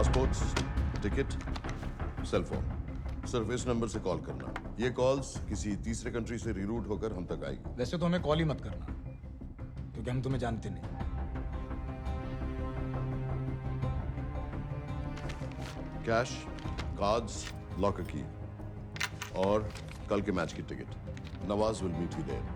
Passports, ticket, cell phone. सिर्फ इस number से कॉल करना। ये कॉल्स किसी तीसरे कंट्री से रीरूट होकर हम तक आएगी। वैसे तो हमें कॉल ही मत करना, क्योंकि हम तुम्हें जानते नहीं। कैश, कार्ड्स, लॉकर की और कल के मैच की ticket. Nawaz will meet you there.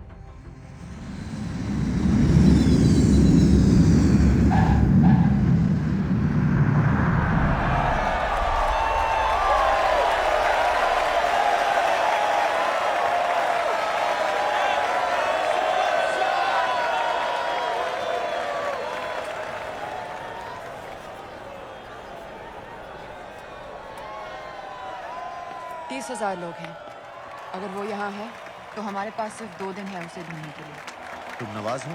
तीस 30,000 लोग हैं। अगर वो यहाँ है तो हमारे पास सिर्फ 2 दिन है उसे ढूंढने के लिए। तुम नवाज हो?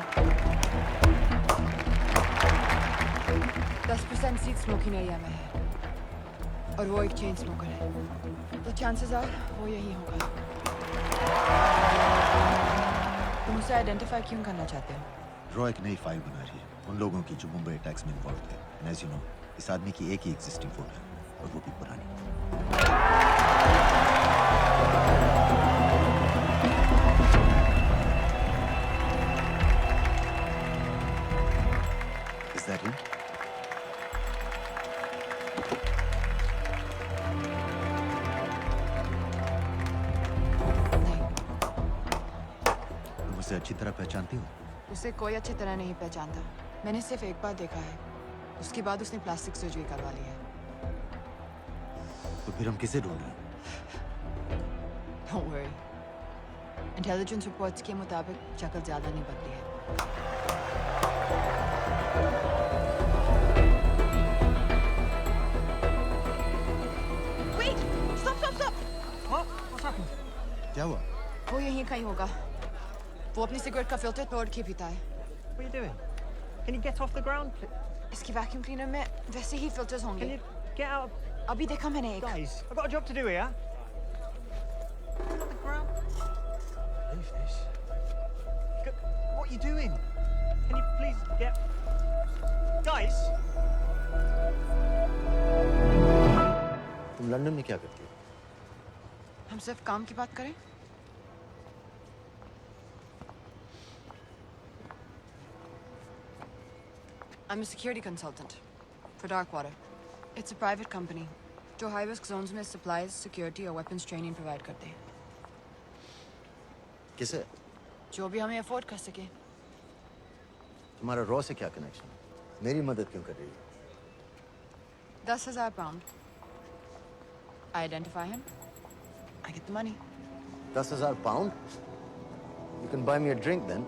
10% सीट स्मोकिंग एरिया में है और वो एक चेन स्मोकर है, तो चांसेस आर वो यही होगा। तुम उसे आइडेंटिफाई क्यों करना चाहते हो? रॉ एक नई फाइल बना रही है उन लोगों की जो मुंबई अटैक्स में इन्वॉल्व थे। एंड एज यू नो, इस आदमी की एक ही एग्जिस्टिंग फोन है और वो भी पुरानी। Is that him? नहीं, तुम उसे अच्छी तरह पहचानती हो? उसे कोई अच्छी तरह नहीं पहचानता। मैंने सिर्फ एक बार देखा है, उसके बाद उसने प्लास्टिक सर्जरी करवा ली है। तो फिर हम किसे ढूंढ रहे हैं? Don't worry. इंटेलिजेंस रिपोर्ट्स के मुताबिक शक्ल ज्यादा नहीं बदली है। Wait! Stop! Stop! Stop! What's happened? क्या हुआ? वो यहीं कहीं होगा। वो अपनी सिगरेट का फिल्टर तोड़ के पीता है। What are you doing? Can you get off the ground? इसकी वैक्यूम क्लीनर में वैसे ही फिल्टर्स Can होंगे। you get out of... अभी देखा मैंने एक। Guys, I've got a job to do here. Get off the ground. Leave this. What are you doing? Can you please get... Guys! तुम London में क्या करती हो? हम सिर्फ काम की बात करें? I'm a security consultant for Darkwater. It's a private company जो high risk zones में supplies, security और weapons training provide करते हैं। किसे? जो भी हमें afford कर सके। तुम्हारा रॉ से क्या कनेक्शन? मेरी मदद क्यों कर रही हो? 10,000 pound. I identify him. I get the money. 10,000 pound? You can buy me a drink then.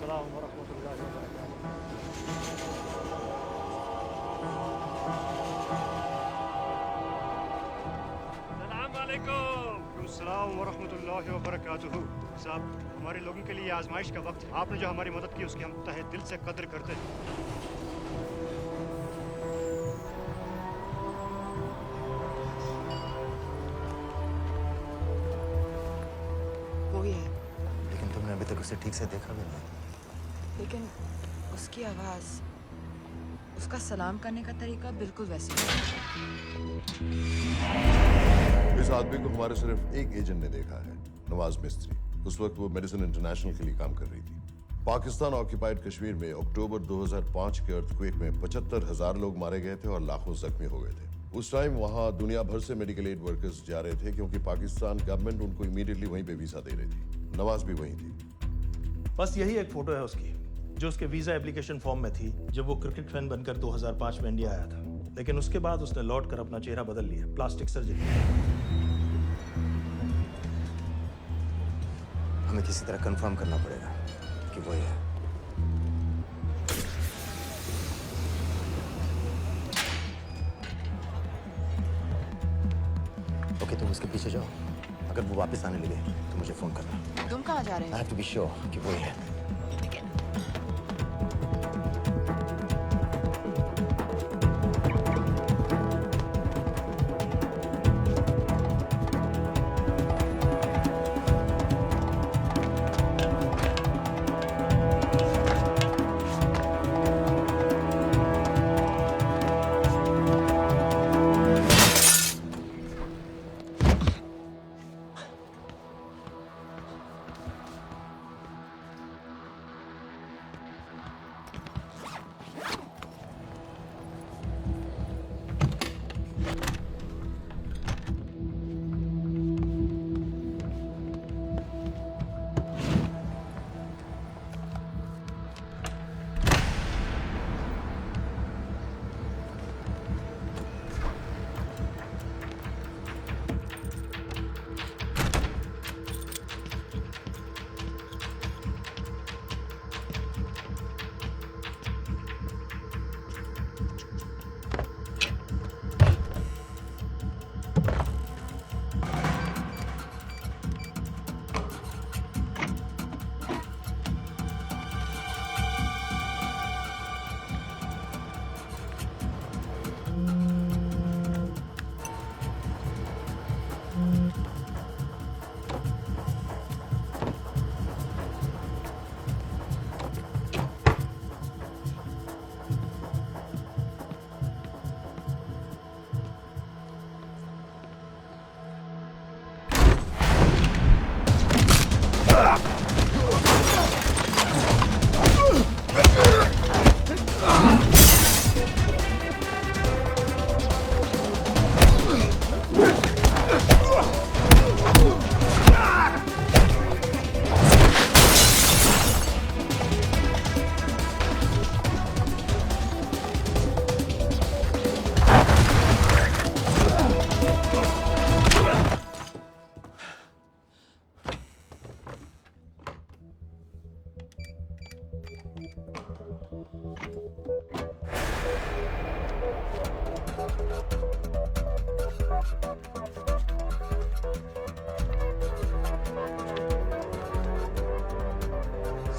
अस्सलाम वरहमतुल्लाहि वबरकातुहू। सलाम अलैकुम। अस्सलाम वरहमतुल्लाहि वबरकातुहू। साहब, हमारे लोगों के लिए आजमाइश का वक्त है। आपने जो हमारी मदद की उसकी हम तहे दिल से कद्र करते हैं। वो ही है, लेकिन तुमने अभी तक उसे ठीक से देखा भी नहीं। लेकिन उसकी आवाज, उसका सलाम करने का तरीका बिल्कुल वैसे ही है। इस आदमी को हमारे सिर्फ एक एजेंट ने देखा है, नवाज मिस्त्री। उस वक्त वो मेडिसिन इंटरनेशनल के लिए काम कर रही थी। पाकिस्तान ऑक्यूपाइड कश्मीर में अक्टूबर 2005 के अर्थक्वेक में 75,000 लोग मारे गए थे और लाखों जख्मी हो गए थे। उस टाइम वहां दुनिया भर से मेडिकल एड वर्कर्स जा रहे थे क्योंकि पाकिस्तान गवर्नमेंट उनको इमीडिएटली वहीं पे वीजा दे रही थी। नवाज भी वहीं थी। बस यही एक फोटो है उसकी, जो उसके वीजा एप्लीकेशन फॉर्म में थी जब वो क्रिकेट फैन बनकर 2005 में इंडिया आया था। लेकिन उसके बाद उसने लौट कर अपना चेहरा बदल लिया, प्लास्टिक सर्जरी। हमें किसी तरह कंफर्म करना पड़ेगा कि वो ही है। ओके, तुम उसके पीछे जाओ। अगर वो वापस आने लगे तो मुझे फोन करना। तुम कहाँ जा रहे आई हो? हैव टू बी श्योर कि वो ही है।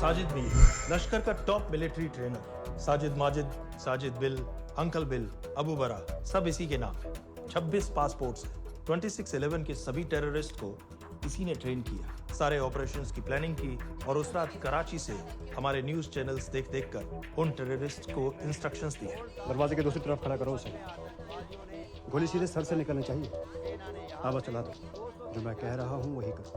साजिद मीर, लश्कर का top military trainer. Sajid Majid, Sajid bill, uncle bill, Abu बरा, सब इसी के नाम है। 26 पासपोर्ट्स हैं। 26/11 के सभी टेररिस्ट को इसी ने ट्रेन किया, सारे ऑपरेशंस की प्लानिंग की और उस रात कराची से हमारे न्यूज चैनल्स देख कर उन टेररिस्ट को इंस्ट्रक्शंस दिए। दरवाजे के दूसरी तरफ खड़ा करो उसे। गोली सीधे सर से निकलनी चाहिए। हाँ बस चला दो। जो मैं कह रहा हूँ वही करो।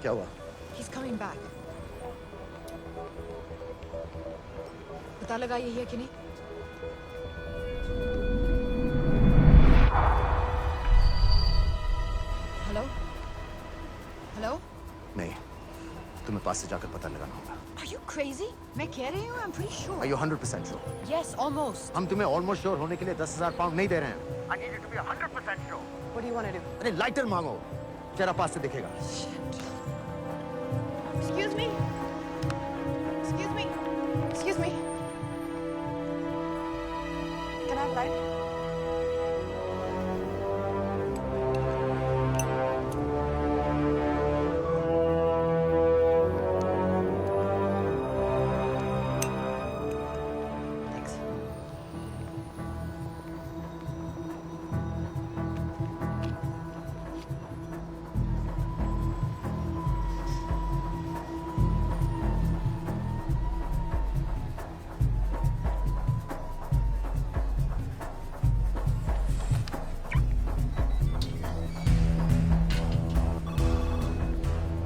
क्या हुआ? He's coming back. पता लगा यही है कि नहीं? हेलो? हेलो? नहीं, तुम्हें पास से जाकर पता लगाना होगा। Are you crazy? मैं कह रही हूँ, I'm pretty sure. Are you 100% sure? Yes, almost. हम तुम्हें almost sure होने के लिए 10,000 पाउंड नहीं दे रहे हैं. I need you to be 100% sure. What do you want to do? अरे लाइटर मांगो, चेहरा पास से दिखेगा. Excuse me. Excuse me. Excuse me. Can I have light? Thanks.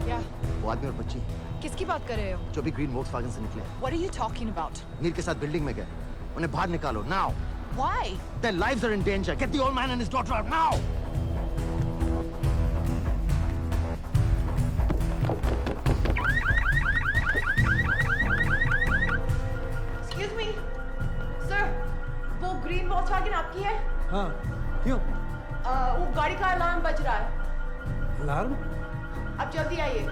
Yeah. वो आदमी और बच्ची किसकी बात कर रहे हो? जो भी ग्रीन वोक्सवैगन से निकले, What are you talking about? Mir के साथ बिल्डिंग में गए. उन्हें बाहर निकालो now. Why? Their lives are in danger. Get the old man and his daughter out now. Excuse me, sir. वो ग्रीन वॉल्क्सवैगन आपकी है? हाँ क्यों वो गाड़ी का अलार्म बज रहा है. अलार्म आप जल्दी आइए.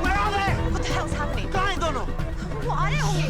Where are they? What the hell's happening? कहाँ हैं दोनों? वो आ रहे होंगे.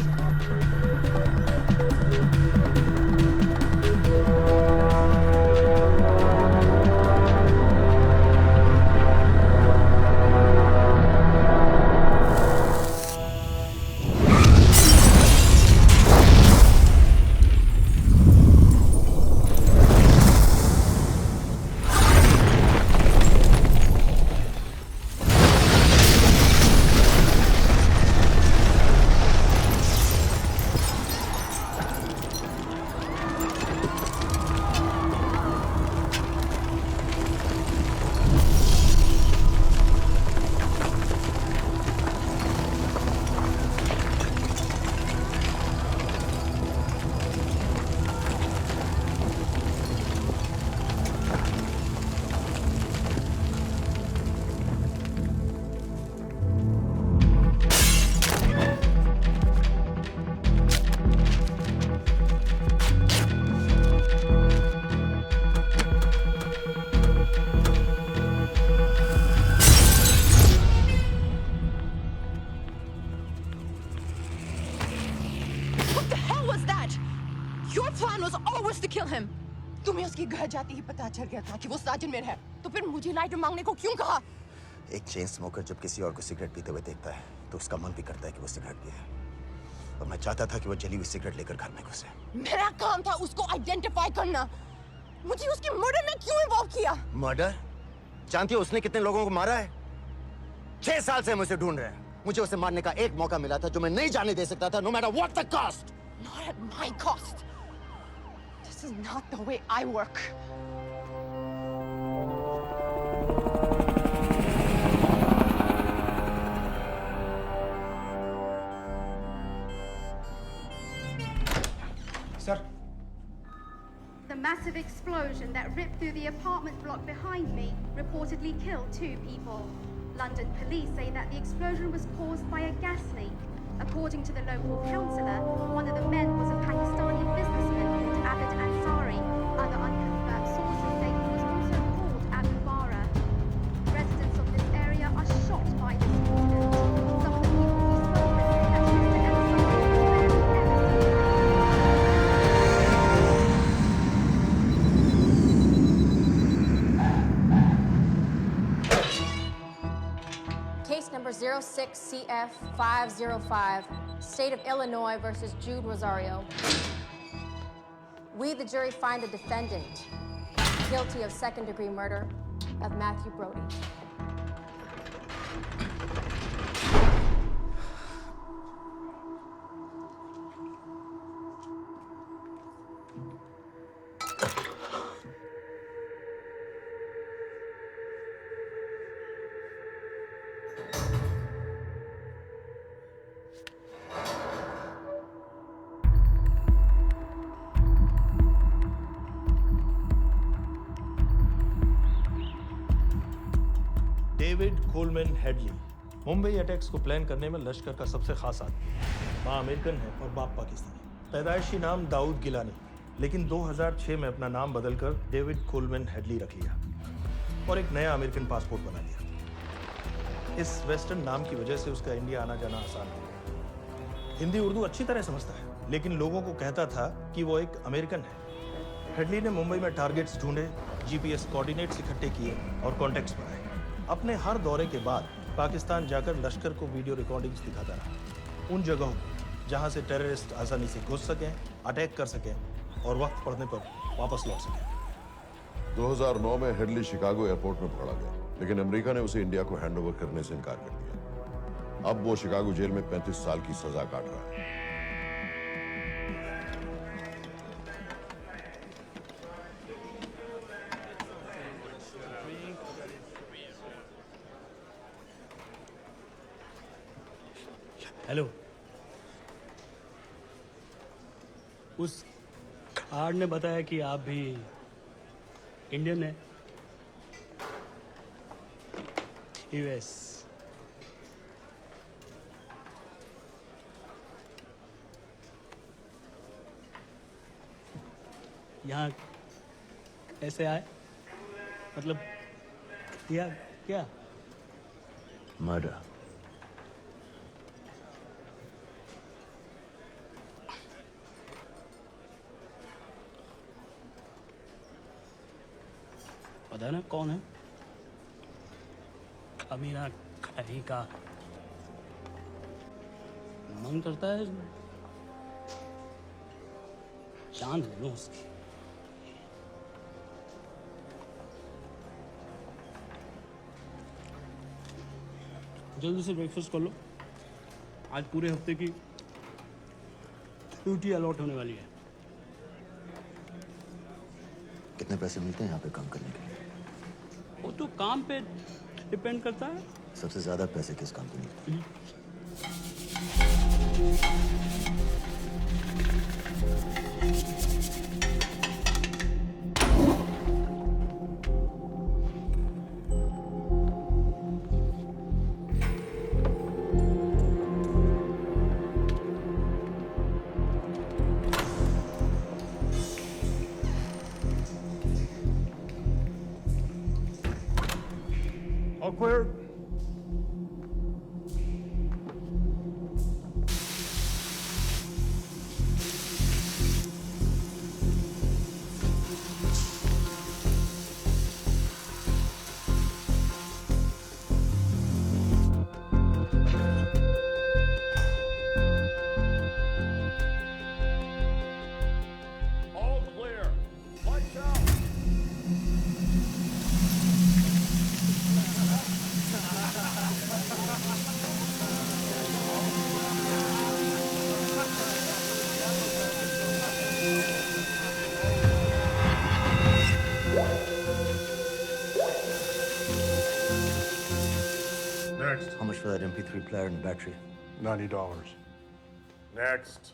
What the hell was that? Your plan was always to kill him. तुम्हें उसके घर जाते ही पता चल गया था कि वो साजन में है. तो फिर मुझे लाइटर मांगने को क्यों कहा? एक चेन स्मोकर जब किसी और को सिगरेट पीते हुए देखता है तो उसका मन भी करता है कि वो सिगरेट पिए. और मैं चाहता था कि वो जली हुई सिगरेट लेकर घर में घुसे. मेरा काम था उसको आइडेंटिफाई करना. मुझे उसके मर्डर में क्यों इन्वॉल्व किया? मर्डर? जानती हो उसने कितने लोगों को मारा है? 6 साल से हम उसे ढूंढ रहे हैं. मुझे उसे मारने का एक मौका मिला था जो मैं नहीं जाने दे सकता था, no matter what the cost. Not at my cost. This is not the way I work. Sir The massive explosion that ripped through the apartment block behind me reportedly killed 2 people. London police say that the explosion was caused by a gas leak. According to the local councillor, one of the men was a Pakistani businessman called Abid Ansari. Other unconfirmed sources say he was also called Abu Bara. Residents of this area are shocked by this incident. Some of the people we spoke with say that Mr. Ansari was very innocent. Case number 06CF505, State of Illinois versus Jude Rosario. We, the jury, find the defendant guilty of second-degree murder of Matthew Brody. David Coleman Headley Mumbai attacks को plan करने में लश्कर का सबसे खास आदमी। माँ American है और बाप पाकिस्तानी। पैदाइशी नाम दाऊद गिलानी, लेकिन 2006 में अपना नाम बदलकर डेविड कोलमैन हेडली रख लिया और एक नया अमेरिकन पासपोर्ट बना लिया। इस वेस्टर्न नाम की वजह से उसका इंडिया आना जाना आसान है। हिंदी उर्दू अच्छी तरह समझता है, लेकिन लोगों को कहता था कि वो एक अमेरिकन है। हेडली ने मुंबई में टारगेट्स ढूंढे, जीपीएस कोऑर्डिनेट्स इकट्ठे किए और कॉन्टेक्ट्स बनाए। अपने हर दौरे के बाद पाकिस्तान जाकर लश्कर को वीडियो रिकॉर्डिंग्स दिखाता रहा, उन जगहों जहां से टेररिस्ट आसानी से घुस सकें, अटैक कर सकें और वक्त पड़ने पर वापस लौट सकें। 2009 में हेडली शिकागो एयरपोर्ट में पकड़ा गया, लेकिन अमेरिका ने उसे इंडिया को हैंडओवर करने से इनकार कर दिया। अब वो शिकागो जेल में 35 साल की सजा काट रहा है। हेलो, उस कार्ड ने बताया कि आप भी इंडियन है। यूएस। यहाँ कैसे आए? मतलब किया क्या? मर्डर। पता ना कौन है? अमीरा कहीं का। मन करता है जान ले लो उसकी। जल्दी से ब्रेकफास्ट कर लो, आज पूरे हफ्ते की ड्यूटी अलॉट होने वाली है। कितने पैसे मिलते हैं यहाँ पे काम करने के लिए? वो तो काम पे डिपेंड करता है। सबसे ज्यादा पैसे किस काम पे मिलते हैं? All clear. All clear. Lights out. Next. How much for that MP3 player and battery? $90. Next.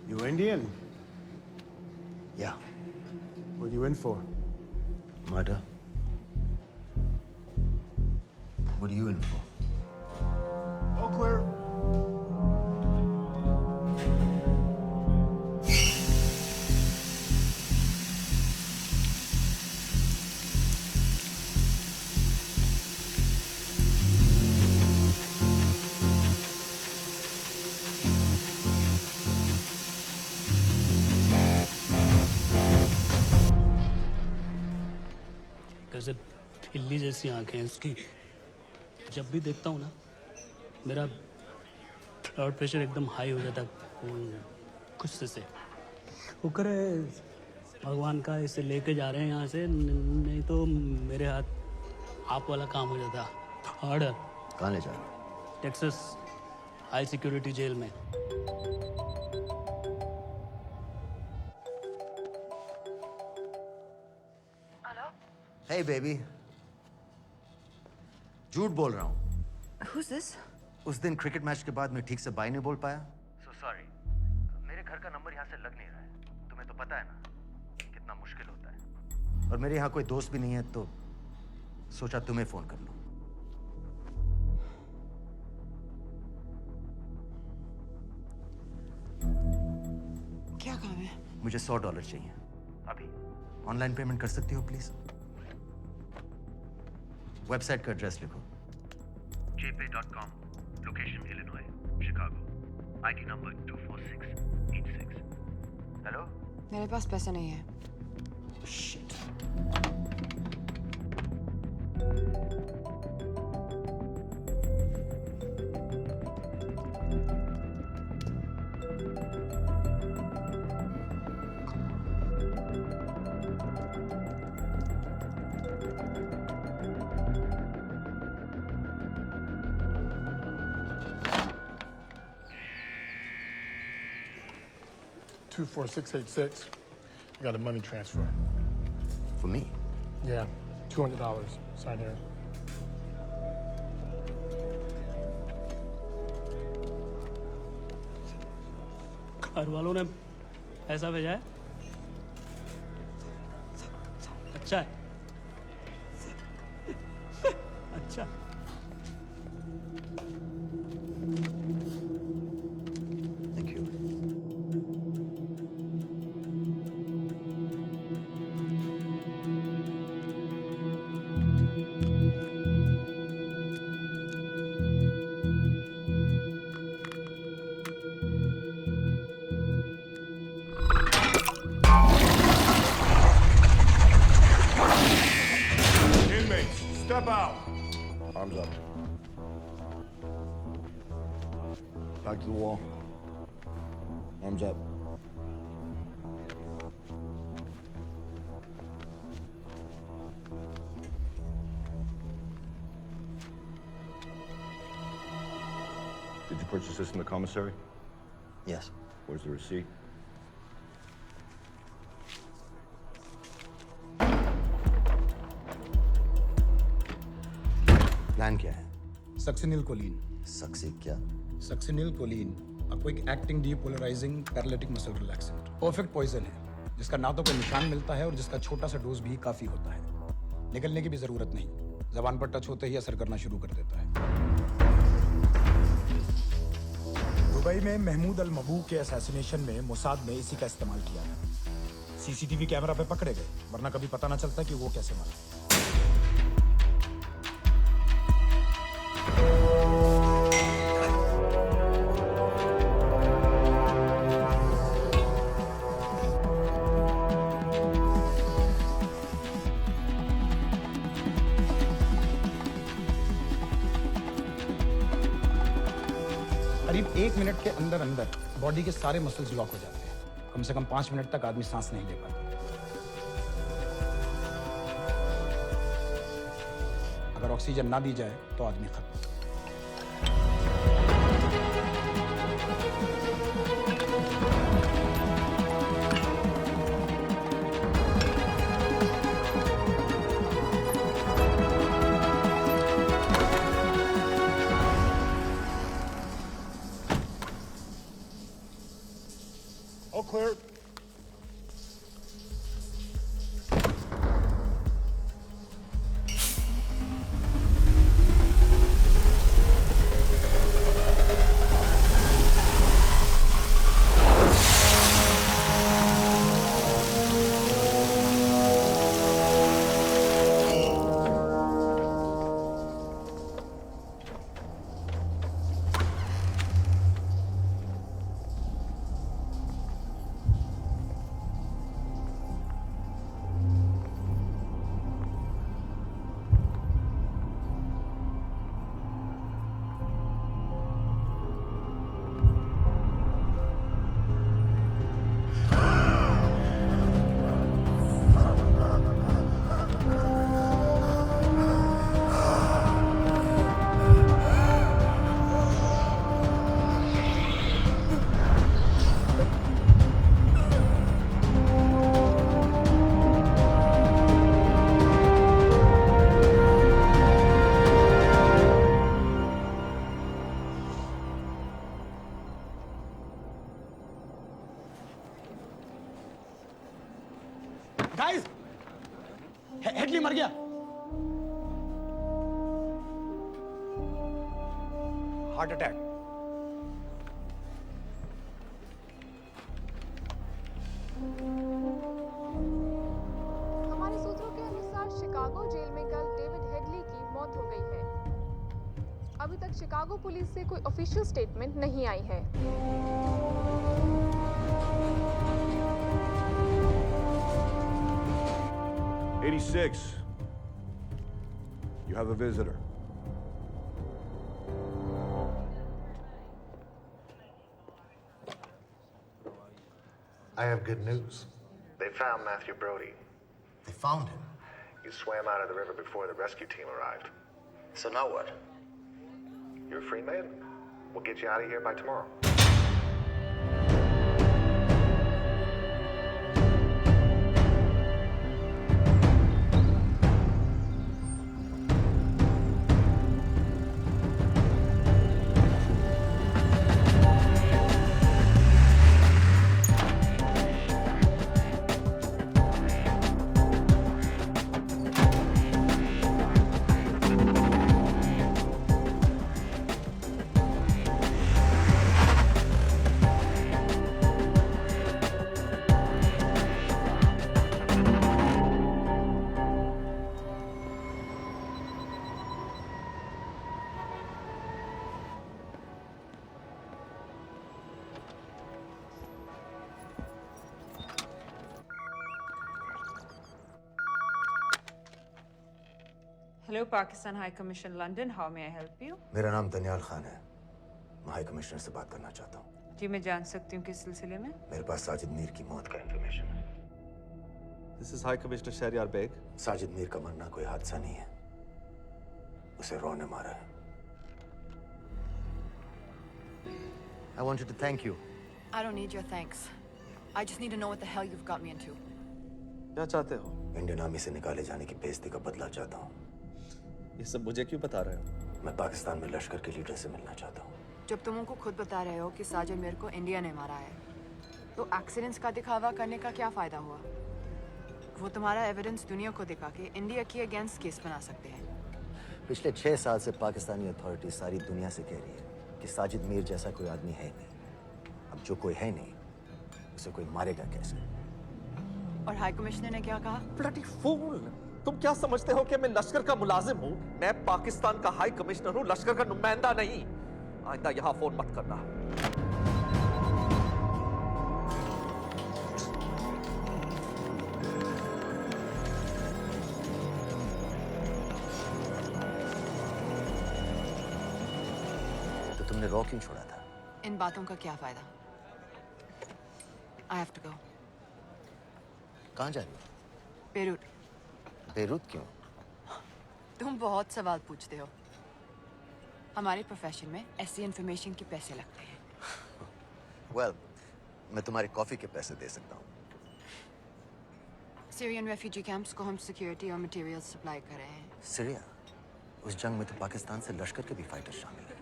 You Indian? Yeah. What you in for? Murder. What are you in for? All clear. कैसे बिल्ली जैसी आंखें हैं उसकी। जब भी देखता हूँ ना, मेरा ब्लड प्रेशर एकदम हाई हो जाता है गुस्से से। शुक्र है भगवान का इसे लेके जा रहे हैं यहाँ से, नहीं तो मेरे हाथ आप वाला काम हो जाता। ऑर्डर। कहाँ ले जा रहे हो? टेक्सास हाई सिक्योरिटी जेल में। Hey baby. झूठ बोल रहा हूँ। Who's this? उस दिन क्रिकेट मैच के बाद मैं ठीक से बाय नहीं बोल पाया। So sorry. मेरे घर का नंबर यहाँ से लग नहीं रहा है। तुम्हें तो पता है ना कितना मुश्किल होता है। और मेरे यहाँ कोई दोस्त भी नहीं है तो सोचा तुम्हें फोन कर लूं। क्या काम है? मुझे $100 चाहिए अभी। ऑनलाइन पेमेंट कर सकती हो प्लीज? वेबसाइट का एड्रेस लिखो। jpay.com, location Illinois, Chicago, ID number 24686. Hello? मेरे पास पैसे नहीं है। Shit. Two 24686. I got a money transfer. For me? Yeah, $200. Sign here. घर वालों ने पैसा भेजा है? अच्छा है। अच्छा। Thank you. Inmates, step out. Arms up. Back to the wall. Arms up. Did you purchase this in the commissary? Yes. Where's the receipt? Plan क्या है? Succinyl choline. सक्सी क्या? Succinyl choline a quick acting depolarising paralytic muscle relaxant. Perfect poison है जिसका ना तो कोई निशान मिलता है और जिसका छोटा सा डोज भी काफी होता है। निकलने की भी जरूरत नहीं, जबान पर टच होते ही असर करना शुरू कर देता है। दुबई में महमूद अल मबूक के असैसिनेशन में मोसाद ने इसी का इस्तेमाल किया था। सीसीटीवी कैमरा पे पकड़े गए, वरना कभी पता ना चलता कि वो कैसे मरा। करीब 1 मिनट के अंदर अंदर बॉडी के सारे मसल्स लॉक हो जाते हैं। कम से कम 5 मिनट तक आदमी सांस नहीं ले पाता। अगर ऑक्सीजन ना दी जाए तो आदमी खत्म। All clear. Heart attack. हमारे सूत्रों के अनुसार शिकागो जेल में कल डेविड हेडली की मौत हो गई है। अभी तक शिकागो पुलिस से कोई ऑफिशियल स्टेटमेंट नहीं आई है। 86. You have a visitor. I have good news. They found Matthew Brody. They found him? He swam out of the river before the rescue team arrived. So now what? You're a free man. We'll get you out of here by tomorrow. Hello, Pakistan High Commission, London. How may I help you? मेरा नाम दनियाल खान है। मैं high commissioner से बात करना चाहता हूँ। जी, मैं जान सकती हूँ किस सिलसिले में? मेरे पास साजिद मीर की मौत का इंफॉर्मेशन है। This is High Commissioner Shahryar Beg. Sajid Mir का मरना कोई हादसा नहीं है। उसे रॉ ने मारा है। I wanted to thank you. I don't need your thanks. I just need to know what the hell you've got me into. क्या चाहते हो? इंडियन आर्मी से निकाले जाने की बेइज्जती का बदला चाहता हूँ। ये सब मुझे क्यों बता रहे हो? मैं पाकिस्तान में लश्कर के लीडर से मिलना चाहता हूँ। जब तुम उनको खुद बता रहे हो कि साजिद मीर को इंडिया ने मारा है, तो एक्सीडेंट्स का दिखावा करने का क्या फायदा हुआ? वो तुम्हारा एविडेंस दुनिया को दिखा के इंडिया के अगेंस्ट केस बना सकते हैं। पिछले 6 साल से पाकिस्तानी अथॉरिटी सारी दुनिया से कह रही है कि साजिद मीर जैसा कोई आदमी है नहीं। अब जो कोई है नहीं, उसे कोई मारेगा कैसे? और हाई कमिश्नर ने क्या कहा? Bloody fool! तुम क्या समझते हो कि मैं लश्कर का मुलाजिम हूँ? मैं पाकिस्तान का हाई कमिश्नर हूँ, लश्कर का नुमाइंदा नहीं। आइंदा यहाँ फोन मत करना। तो तुमने रॉ क्यों छोड़ा था? इन बातों का क्या फायदा? I have to go. कहाँ जा रही हो? बेरूट। बेरूत क्यों? तुम बहुत सवाल पूछते हो। हमारे प्रोफेशन में ऐसी इन्फॉर्मेशन के पैसे लगते हैं। Well, मैं तुम्हारी कॉफी के पैसे दे सकता हूँ। सीरियन रेफ्यूजी कैंप्स को हम सिक्योरिटी और मटेरियल्स सप्लाई कर रहे हैं। सीरिया? उस जंग में तो पाकिस्तान से लश्कर के भी फाइटर शामिल हैं।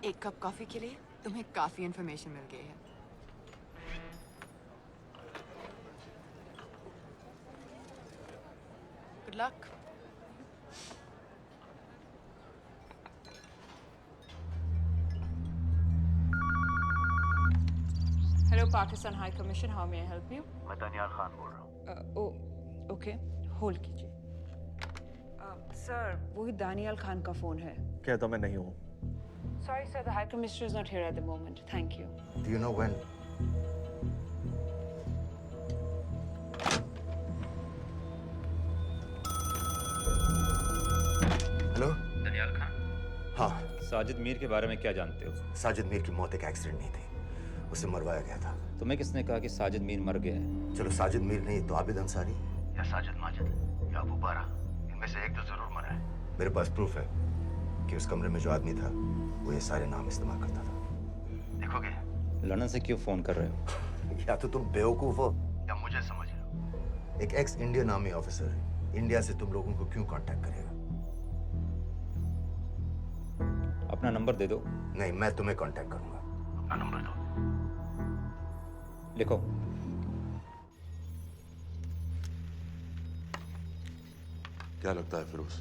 एक कप कॉफी के लिए तुम्हें काफी इन्फॉर्मेशन मिल गई है। Good luck. Hello, Pakistan High Commission. How may I help you? मैं दनियाल खान बोल रहा हूँ। ओके, होल्ड कीजिए। सर, वही दानियाल खान का फोन है। कहता मैं नहीं हूँ। Sorry, sir. The High Commissioner is not here at the moment. Thank you. Do you know when? Hello? Daniyal Khan, हाँ। साजिद मीर के बारे में क्या जानते हो? साजिद मीर की मौत एक एक्सीडेंट नहीं थी, उसे मरवाया गया था। तुम्हें किसने कहा कि साजिद मीर मर गया है? चलो साजिद मीर नहीं तो आबिद अंसारी या साजिद माजिद या अबू बारा, इनमें से एक तो जरूर मरा है। मेरे पास प्रूफ है कि उस कमरे में जो आदमी था वो ये सारे नाम इस्तेमाल करता था। देखोगे? लंदन से क्यों फोन कर रहे हो? या तो तुम बेवकूफ हो या मुझे समझ रहे हो। एक x Indian army officer India से तुम लोगों को क्यों कांटेक्ट करेगा? अपना नंबर दे दो। नहीं, मैं तुम्हें कांटेक्ट करूंगा। अपना नंबर दो। लिखो। क्या लगता है फिरोज?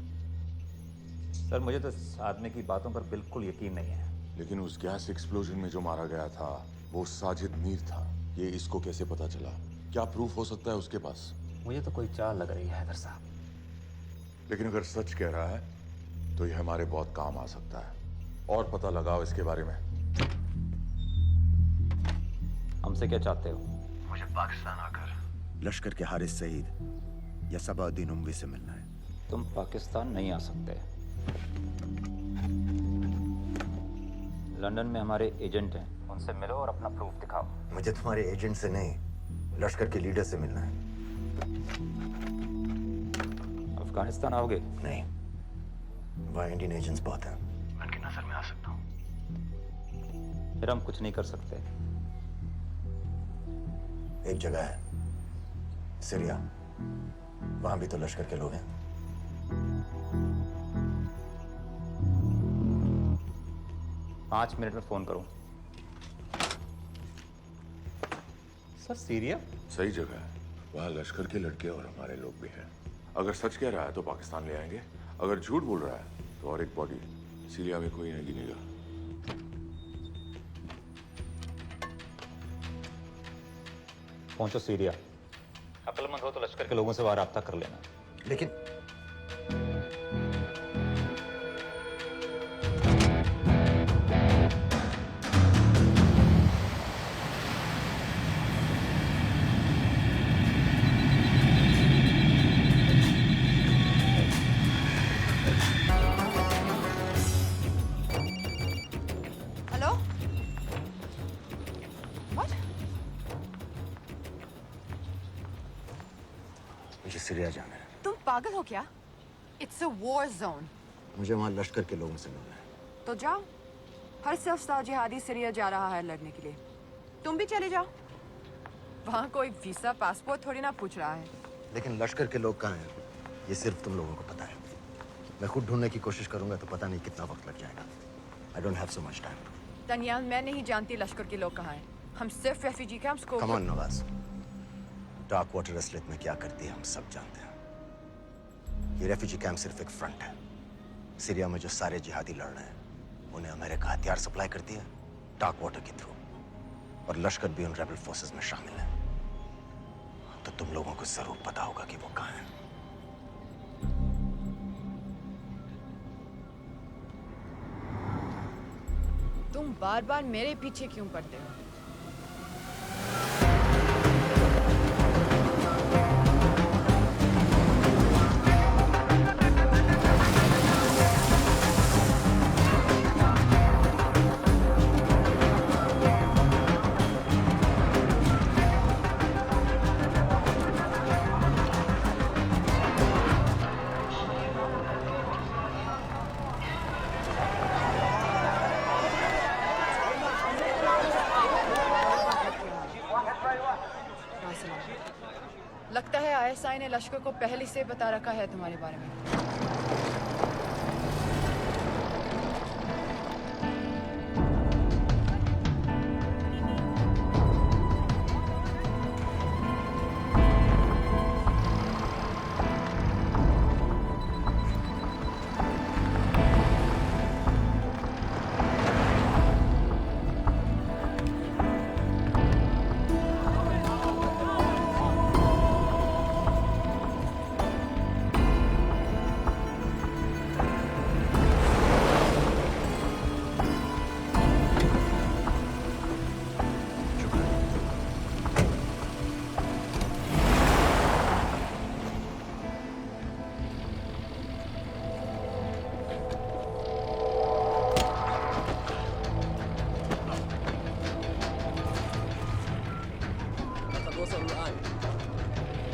सर, मुझे तो इस आदमी की बातों पर बिल्कुल यकीन नहीं है। लेकिन उस गैस एक्सप्लोजन में जो मारा गया था वो साजिद मीर था। ये इसको कैसे पता चला? क्या प्रूफ हो सकता है उसके पास? मुझे तो कोई चाल लग रही है हैदर साहब। लेकिन अगर सच कह रहा है तो ये हमारे बहुत काम आ सकता है। और पता लगाओ इसके बारे में। हमसे क्या चाहते हो? मुझे पाकिस्तान आकर लश्कर के हारिस सईद या सबाउद्दीन उमवी से मिलना है। तुम पाकिस्तान नहीं आ सकते। लंदन में हमारे एजेंट हैं, उनसे मिलो और अपना प्रूफ दिखाओ। मुझे तुम्हारे एजेंट से नहीं, लश्कर के लीडर से मिलना है। अफगानिस्तान आओगे? नहीं, वहाँ इंडियन एजेंट्स बहुत हैं, मैं उनकी नजर में आ सकता हूँ। फिर हम कुछ नहीं कर सकते। एक जगह है, सीरिया, वहां भी तो लश्कर के लोग हैं। पाँच मिनट में फोन करो। सर सीरिया सही जगह है, वहाँ लश्कर के लड़के और हमारे लोग भी हैं। अगर सच कह रहा है तो पाकिस्तान ले आएंगे, अगर झूठ बोल रहा है तो और एक बॉडी सीरिया में कोई नहीं गिनेगा। पहुंचो सीरिया। अक्लमंद हो तो लश्कर के लोगों से वहां राब्ता कर लेना। लेकिन हेलो? व्हाट? मुझे सीरिया जाना है। तुम पागल हो क्या? It's a war zone. मुझे वहाँ लश्कर के लोगों से मिलना है। तो जाओ। हर सस्ता जिहादी सीरिया जा रहा है लड़ने के लिए। तुम भी चले जाओ। वहाँ कोई वीसा पासपोर्ट थोड़ी ना पूछ रहा है। लेकिन लश्कर के लोग कहाँ हैं, ये सिर्फ तुम लोगों को पता है। मैं खुद ढूंढने की कोशिश करूंगा तो पता नहीं कितना वक्त लग जाएगा। I don't have so much time. Daniyal, मैं नहीं जानती लश्कर के लोग कहाँ हैं। हम सिर्फ रेफ्यूजी कैंप्स को। Come on, Nawaz. Dark water असलियत में क्या करती है हम सब जानते हैं। ये रेफ्यूजी कैंप सिर्फ एक फ्रंट है। सीरिया में जो सारे जिहादी लड़ रहे हैं उन्हें अमेरिका हथियार सप्लाई करती है डार्क वाटर के थ्रू, और लश्कर भी उन रेबल फोर्सेस में शामिल है। तो तुम लोगों को जरूर पता होगा कि वो कहाँ है। तुम बार बार मेरे पीछे क्यों पड़ते हो? लगता है आईएसआई ने लश्कर को पहले से बता रखा है तुम्हारे बारे में।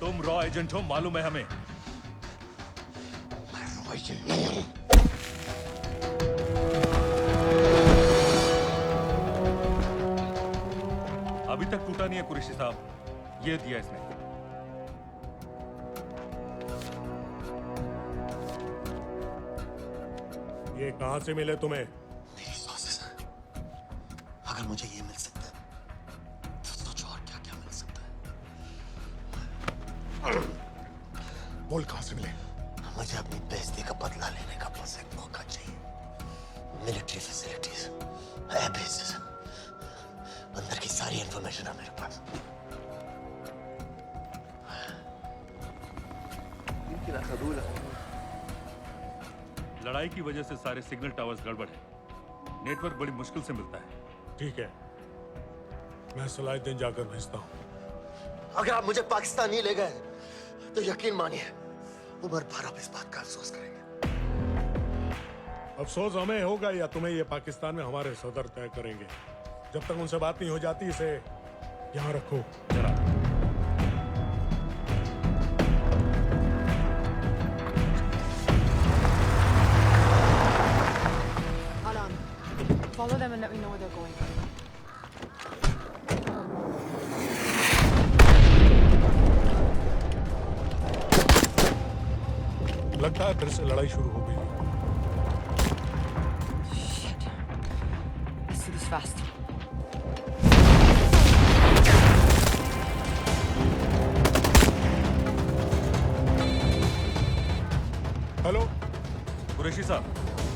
तुम रॉ एजेंट हो, मालूम है हमें। मैं रॉ एजेंट नहीं हूं। अभी तक टूटा नहीं है कुरैशी साहब। ये दिया इसने। ये कहां से मिले तुम्हें? मेरी सॉसेस। अगर मुझे ये मिल सकता है तो सोचो और क्या क्या मिल सकता है। बोल कहां से मिले? मुझे अपनी बेइज्जती का बदला लेने का बस एक मौका चाहिए। मिलिट्री फैसिलिटीज, एयर बेसेस, अंदर की सारी इंफॉर्मेशन है मेरे पास। लड़ाई की वजह से सारे सिग्नल टावर्स गड़बड़ है। नेटवर्क बड़ी मुश्किल से मिलता है। ठीक है, मैं सलाहुद्दीन जाकर भेजता हूँ। अगर आप मुझे पाकिस्तान नहीं ले गए तो यकीन मानिए उमर भर आप इस बात का अफसोस करेंगे। अफसोस हमें होगा या तुम्हें ये पाकिस्तान में हमारे सदर तय करेंगे। जब तक उनसे बात नहीं हो जाती इसे यहाँ रखो। जरा Alan, follow them and let me know where they're going. लगता है फिर से लड़ाई शुरू हो गई। Shit. Let's do this fast. Hello Qureshi साहब,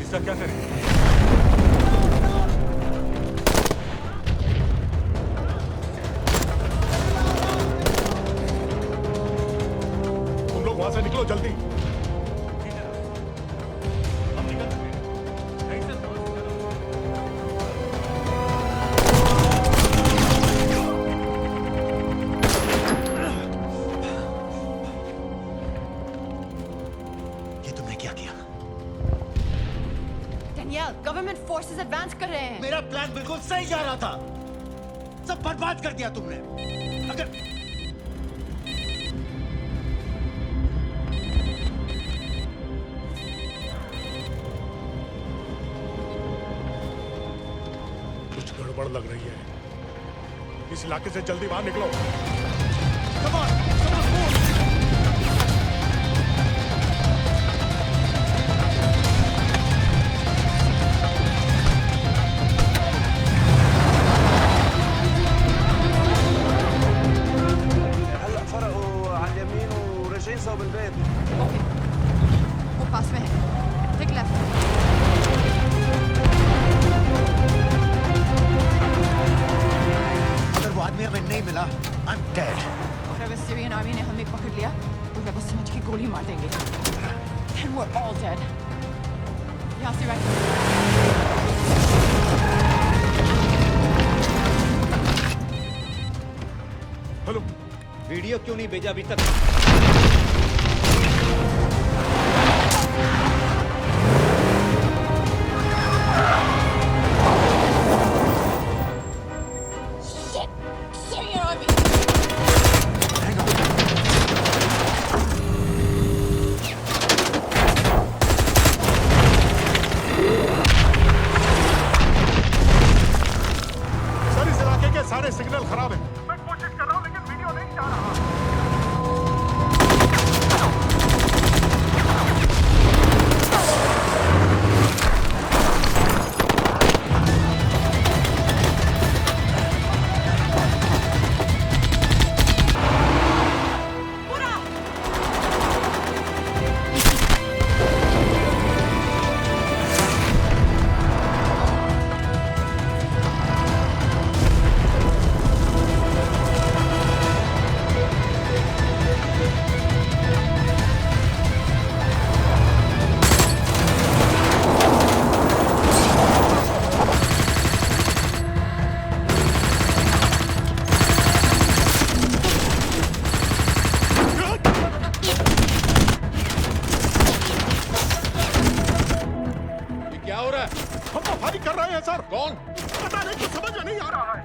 इसका क्या करें? तुम लोग वहां से निकलो जल्दी। Danielle, government forces advance कर रहे हैं। मेरा प्लान बिल्कुल सही जा रहा था, सब बर्बाद कर दिया तुमने। अगर कुछ गड़बड़ लग रही है, इस इलाके से जल्दी बाहर निकलो। Come on, move! वो पास में है। Take left. अगर वो आदमी हमें नहीं मिला, I'm dead. और अगर सीरियन आर्मी ने हमें पकड़ लिया तो वे बस समझ के गोली मार देंगे। Then we're all dead. यहाँ से right. हेलो, वीडियो क्यों नहीं भेजा अभी तक? सर इस इलाके के सारे सिग्नल खराब हैं। मैं कोशिश कर रहा हूँ लेकिन वीडियो नहीं जा रहा। हम तो फायरिंग कर रहे हैं सर। कौन? पता नहीं, कुछ समझ में नहीं आ रहा है।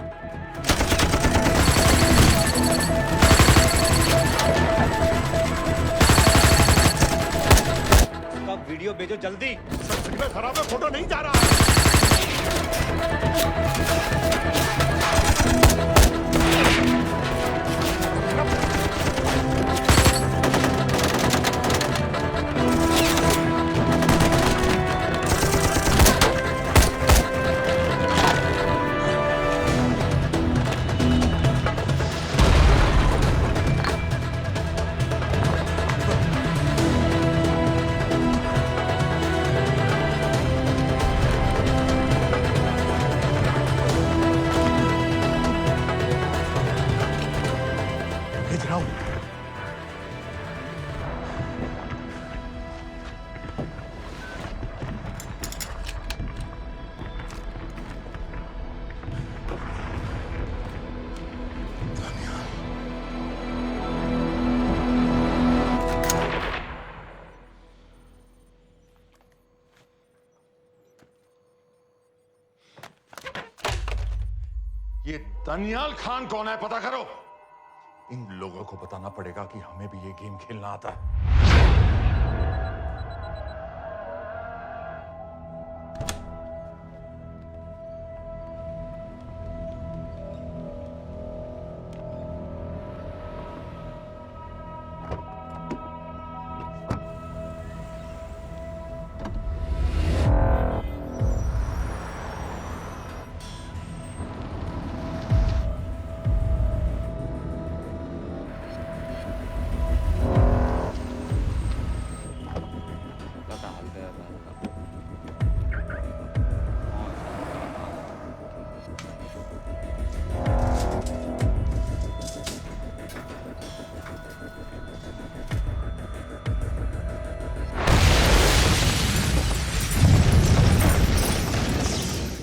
उसका वीडियो भेजो जल्दी। सर सिग्नल खराब है, फोटो नहीं जा रहा है। ये दनियाल खान कौन है पता करो। इन लोगों को बताना पड़ेगा कि हमें भी ये गेम खेलना आता है।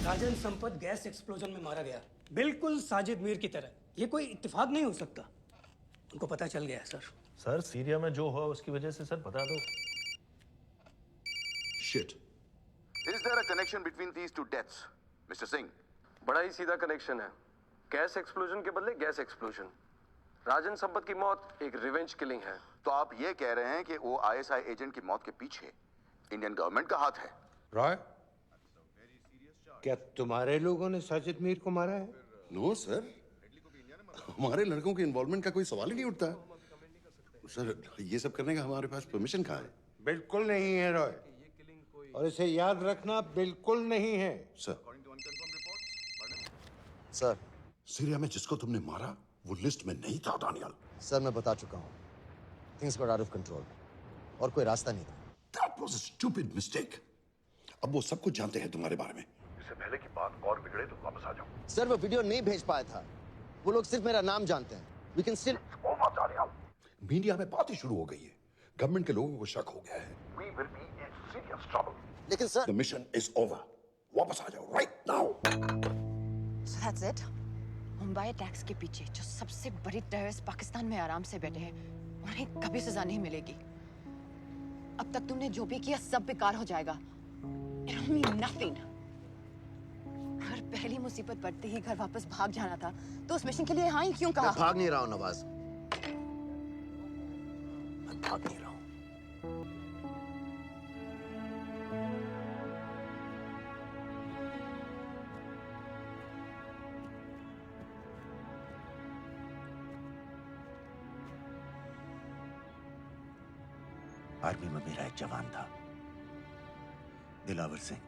राजन संपत गैस एक्सप्लोजन में मारा गया, बिल्कुल साजिद मीर की तरह। ये कोई इत्तेफाक नहीं हो सकता। उनको पता चल गया है सर। सर सीरिया में जो हुआ उसकी वजह से सर बता दो। Shit. Is there a connection between these two deaths, Mr. Singh? बड़ा ही सीधा कनेक्शन है। गैस एक्सप्लोजन के बदले गैस एक्सप्लोजन। राजन संपत की मौत एक रिवेंज किलिंग है। तो आप ये कह रहे हैं कि वो ISI एजेंट की मौत के पीछे इंडियन गवर्नमेंट का हाथ है? रॉय, क्या तुम्हारे लोगों ने साजिद मीर को मारा है? नो सर, हमारे लड़कों के इन्वॉल्वमेंट का कोई सवाल ही नहीं उठता। सर, ये सब करने का हमारे पास परमिशन कहाँ है? बिल्कुल नहीं है रॉय, और इसे याद रखना बिल्कुल नहीं है। सर, सर, सीरिया में जिसको तुमने मारा वो लिस्ट में नहीं था दानियाल। सर मैं बता चुका हूँ, things got out of control और कोई रास्ता नहीं था। That was a stupid mistake. अब वो सब कुछ जानते हैं तुम्हारे बारे में। इससे पहले की बात और बिगड़े तो वापस आ जाओ। सर वो वीडियो नहीं भेज पाया था, वो लोग सिर्फ मेरा नाम जानते हैं। We can still... मीडिया में बात ही शुरू हो गई है, गवर्नमेंट के लोगों को शक हो गया है। We will be in serious trouble. लेकिन sir, The mission is over. वापस आ जाओ right now. So that's it? Mumbai attacks के पीछे जो सबसे बड़ी टेररिस्ट पाकिस्तान में आराम से बैठे हैं, उन्हें कभी सजा नहीं मिलेगी। अब तक तुमने जो भी किया सब बेकार हो जाएगा। It'll mean nothing. अगर पहली मुसीबत पड़ते ही घर वापस भाग जाना था, तो उस मिशन के लिए हाँ ही क्यों कहा? मैं भाग नहीं रहा हूँ नवाज, मैं भाग नहीं रहा हूँ। आर्मी में मेरा एक जवान था, दिलावर सिंह।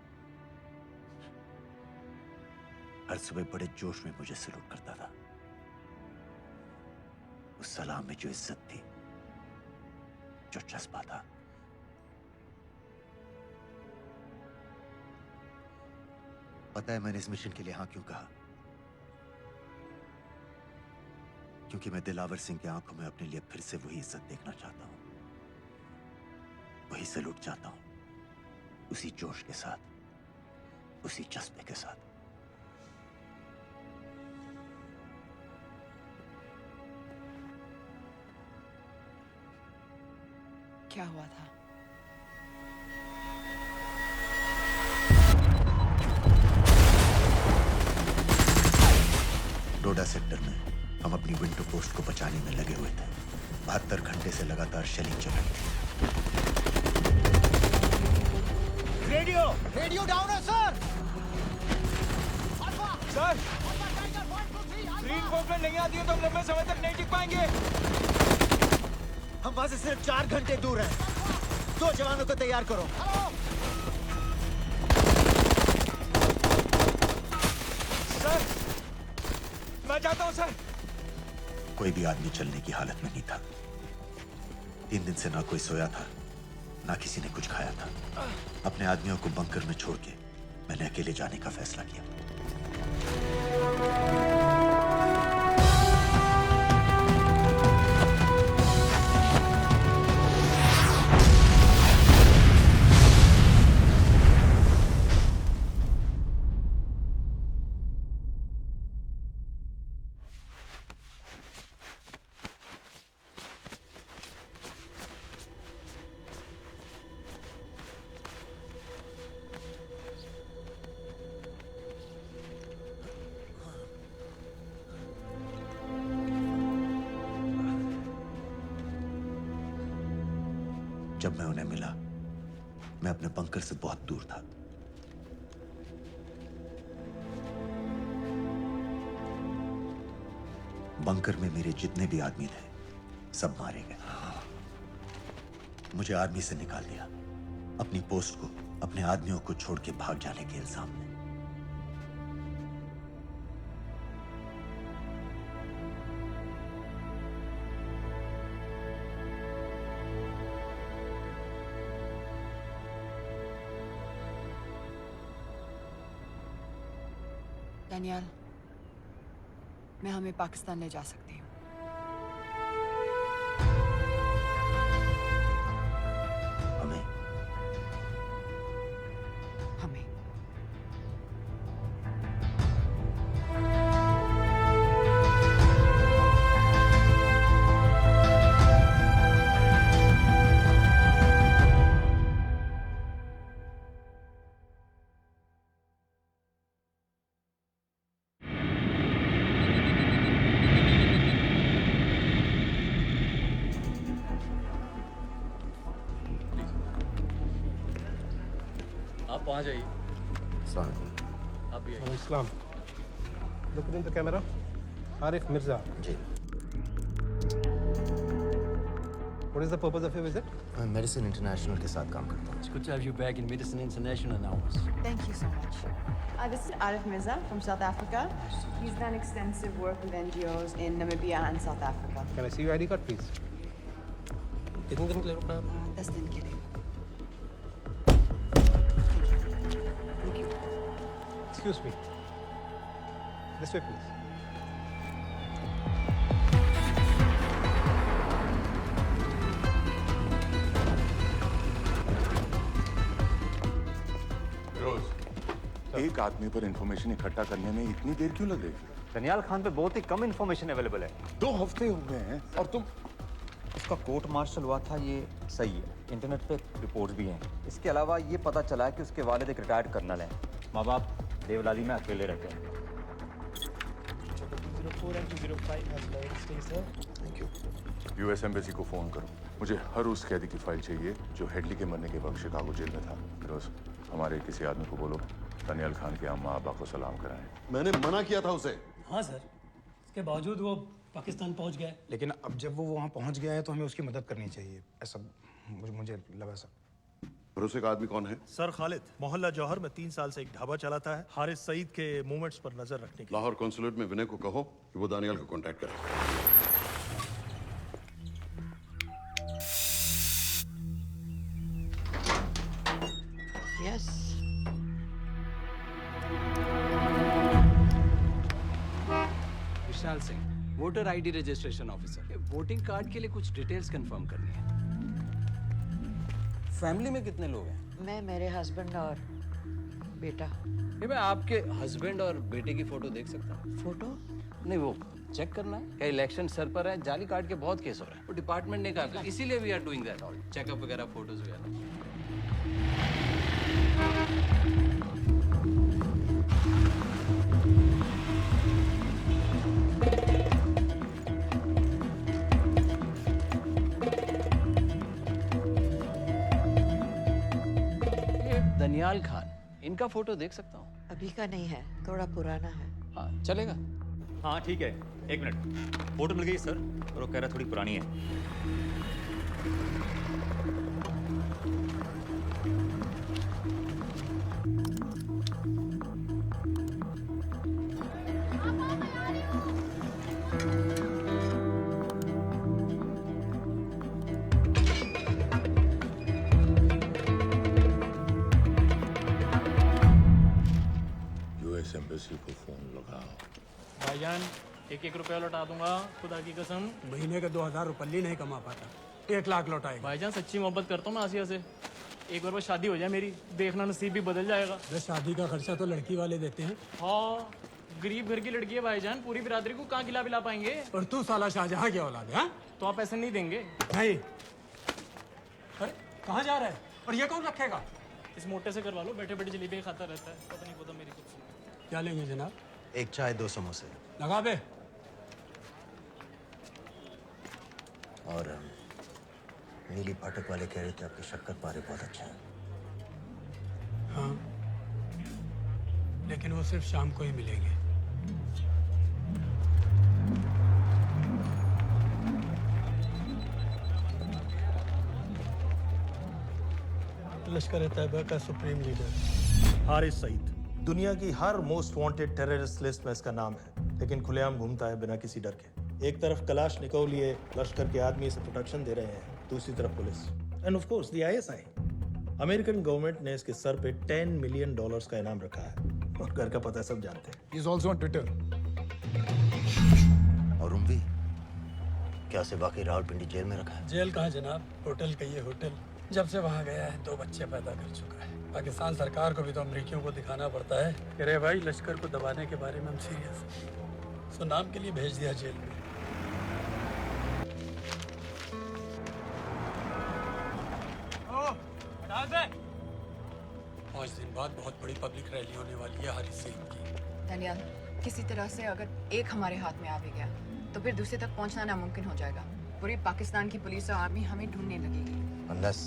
हर सुबह बड़े जोश में मुझे सलूट करता था। उस सलाम में जो इज्जत थी, जो जज्बा था, पता है मैंने इस मिशन के लिए हाँ क्यों कहा? क्योंकि मैं दिलावर सिंह की आंखों में अपने लिए फिर से वही इज्जत देखना चाहता हूं, वही सलूट चाहता हूं, उसी जोश के साथ, उसी जज्बे के साथ। क्या हुआ था? डोडा सेक्टर में हम अपनी विंडो पोस्ट को बचाने में लगे हुए थे। 72 घंटे से लगातार शेलिंग चल रही थी। रेडियो डाउन है सर। सर, ग्रीन फोकलेट नहीं आती है तो हम लंबे समय तक नहीं टिक पाएंगे। हम वहां से सिर्फ 4 घंटे दूर हैं। 2 जवानों को तैयार करो। सर, मैं जाता हूं सर। कोई भी आदमी चलने की हालत में नहीं था। 3 दिन से ना कोई सोया था, ना किसी ने कुछ खाया था। अपने आदमियों को बंकर में छोड़ के मैंने अकेले जाने का फैसला किया। जब मैं उन्हें मिला, मैं अपने बंकर से बहुत दूर था। बंकर में मेरे जितने भी आदमी थे, सब मारे गए। मुझे आर्मी से निकाल दिया, अपनी पोस्ट को, अपने आदमियों को छोड़ के भाग जाने के इल्जाम में। डैनियल, मैं हमें पाकिस्तान ले जा सकती हूँ। हमें? हमें। आप वहाँ जाइए। आप भी आइए। Islam. Look in the camera. Arif Mirza. जी। What is the purpose of your visit? मैं मेडिसिन इंटरनेशनल के साथ काम करता हूँ। It's good to have you back in Medicine International now. Thank you so much. This is Arif Mirza from South Africa. He's done extensive work with NGOs in Namibia and South Africa. Can I see your ID card, please? कितने दिन के लिए रुकना है? 10 दिन के लिए। Excuse me. This way, please. रोज, एक आदमी पर इंफॉर्मेशन इकट्ठा करने में इतनी देर क्यों लग रही है? दनियाल खान पे बहुत ही कम इंफॉर्मेशन अवेलेबल है। 2 हफ्ते हो गए हैं और तुम। उसका कोर्ट मार्शल हुआ था, ये सही है। इंटरनेट पे रिपोर्ट्स भी हैं। इसके अलावा ये पता चला है कि उसके वालिद एक रिटायर्ड कर्नल हैं। माँ बाप देवलाली में अकेले रहते हैं। यूएस एम्बेसी को फोन करो। मुझे हर उस कैदी की फाइल चाहिए जो हेडली के मरने के वक्त शिकागो जेल में था। फिरोज, हमारे किसी आदमी को बोलो दनियाल खान के अम्मा अब्बा को सलाम कराएं। मैंने मना किया था उसे। हाँ सर, इसके बावजूद वो पाकिस्तान पहुंच गया। लेकिन अब जब वो वहाँ पहुँच गया है तो हमें उसकी मदद करनी चाहिए, ऐसा मुझे लगा सर। भरोसे का आदमी कौन है? सर खालिद, मोहल्ला जौहर में 3 साल से एक ढाबा चलाता है। हारिस सईद के मूवमेंट्स पर नजर रखने के लिए। लाहौर कॉन्सुलेट में विनय को कहो कि वो दानियाल को कांटेक्ट करे। Yes. Vishal Singh, voter ID registration officer. Voting card के लिए कुछ डिटेल्स कंफर्म करनी है। फैमिली में कितने लोग हैं? मैं, मेरे हस्बैंड और बेटा। ये मैं आपके हस्बैंड और बेटे की फोटो देख सकता हूँ? फोटो? नहीं, वो चेक करना है। क्या इलेक्शन सर पर है? जाली कार्ड के बहुत केस हो रहे हैं। वो डिपार्टमेंट ने कहा, इसीलिए we are doing that all, checkup वगैरह, फोटोज वगैरह। दनियाल खान, इनका फोटो देख सकता हूँ? अभी का नहीं है, थोड़ा पुराना है। हाँ, चलेगा। हाँ ठीक है, 1 मिनट। फोटो मिल गई सर, और वो कह रहा थोड़ी पुरानी है। यूएस एम्बेसी को फोन लगाओ। भाईजान, 1-1 रुपया लौटा दूंगा, खुदा की कसम। महीने के 2000 रुपये नहीं कमा पाता, 1 लाख लौटाएगा। भाईजान सच्ची मोहब्बत करता हूँ मैं आसिया से। एक बार बस शादी हो जाए मेरी, देखना नसीब भी बदल जाएगा। बस शादी का खर्चा तो लड़की वाले देते हैं। हाँ, गरीब घर की लड़की है भाईजान, पूरी बिरादरी को कहाँ खिला पिला पाएंगे। और तू साला शाहजहां की औलाद है? तो आप पैसे नहीं देंगे? नहीं। अरे कहाँ जा रहा है? और ये कौन रखेगा? इस मोटे से करवा लो, बैठे बैठे जलेबी खाता रहता है, पता नहीं पता मेरी कुछ। क्या लेंगे जनाब? 1 चाय 2 समोसे। लगा बे। और नीली फाटक वाले कह रहे थे आपके शक्कर पारे बहुत अच्छा है। हाँ, लेकिन वो सिर्फ शाम को ही मिलेंगे। लश्कर तैयबा का सुप्रीम लीडर हारिस सईद, दुनिया की हर मोस्ट वांटेड टेररिस्ट लिस्ट में इसका नाम है, लेकिन खुलेआम घूमता है बिना किसी डर के। एक तरफ कलाशनिकोव लिए लश्कर के आदमी इसे प्रोटेक्शन दे रहे हैं, दूसरी तरफ police end of course the ISI. American government ने इसके सर पे $10 मिलियन का इनाम रखा है और घर का पता सब जानते हैं। He is also on Twitter. और उम्वी क्या से वाकई रावलपिंडी जेल में रखा है? जेल कहाँ जनाब, होटल का ये होटल। जब से वहाँ गया है 2 बच्चे पैदा कर चुका है। पाकिस्तान सरकार को भी तो अमरीकियों को दिखाना पड़ता है कि रे भाई लश्कर को दबाने के बारे में हम सीरियस हैं। सो नाम के लिए भेज दिया जेल में। पाँच दिन बाद बहुत बड़ी पब्लिक रैली होने वाली है हारिस सईद की। दानियाल, किसी तरह से अगर एक हमारे हाथ में आ भी गया तो फिर दूसरे तक पहुंचना नामुमकिन हो जाएगा। पूरी पाकिस्तान की पुलिस और आर्मी हमें ढूंढने लगेगी। Unless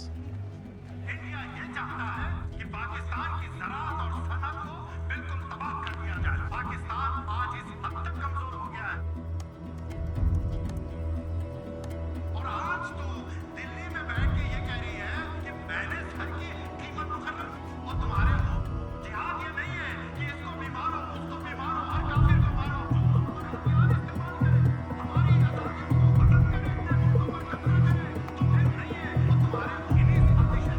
इंडिया ये चाहता है कि पाकिस्तान की ज़राअत और सनअत को बिल्कुल तबाह कर दिया जाए। पाकिस्तान आज इस हद तक कमजोर हो गया है और आज तो दिल्ली में बैठ के ये कह रही है कि मैंने सर की कीमत मुकर्रर और तुम्हारे हो। जिहाद ये नहीं है कि इसको भी मारो, उसको भी मारो, हर काफिर को मारो। जो हथियार इस्तेमाल करे, हमारी आजादी को खत्म करे, अपने मुल्कों पर कब्जा करे, तो फिर नहीं है तो तुम्हारे इन्हीं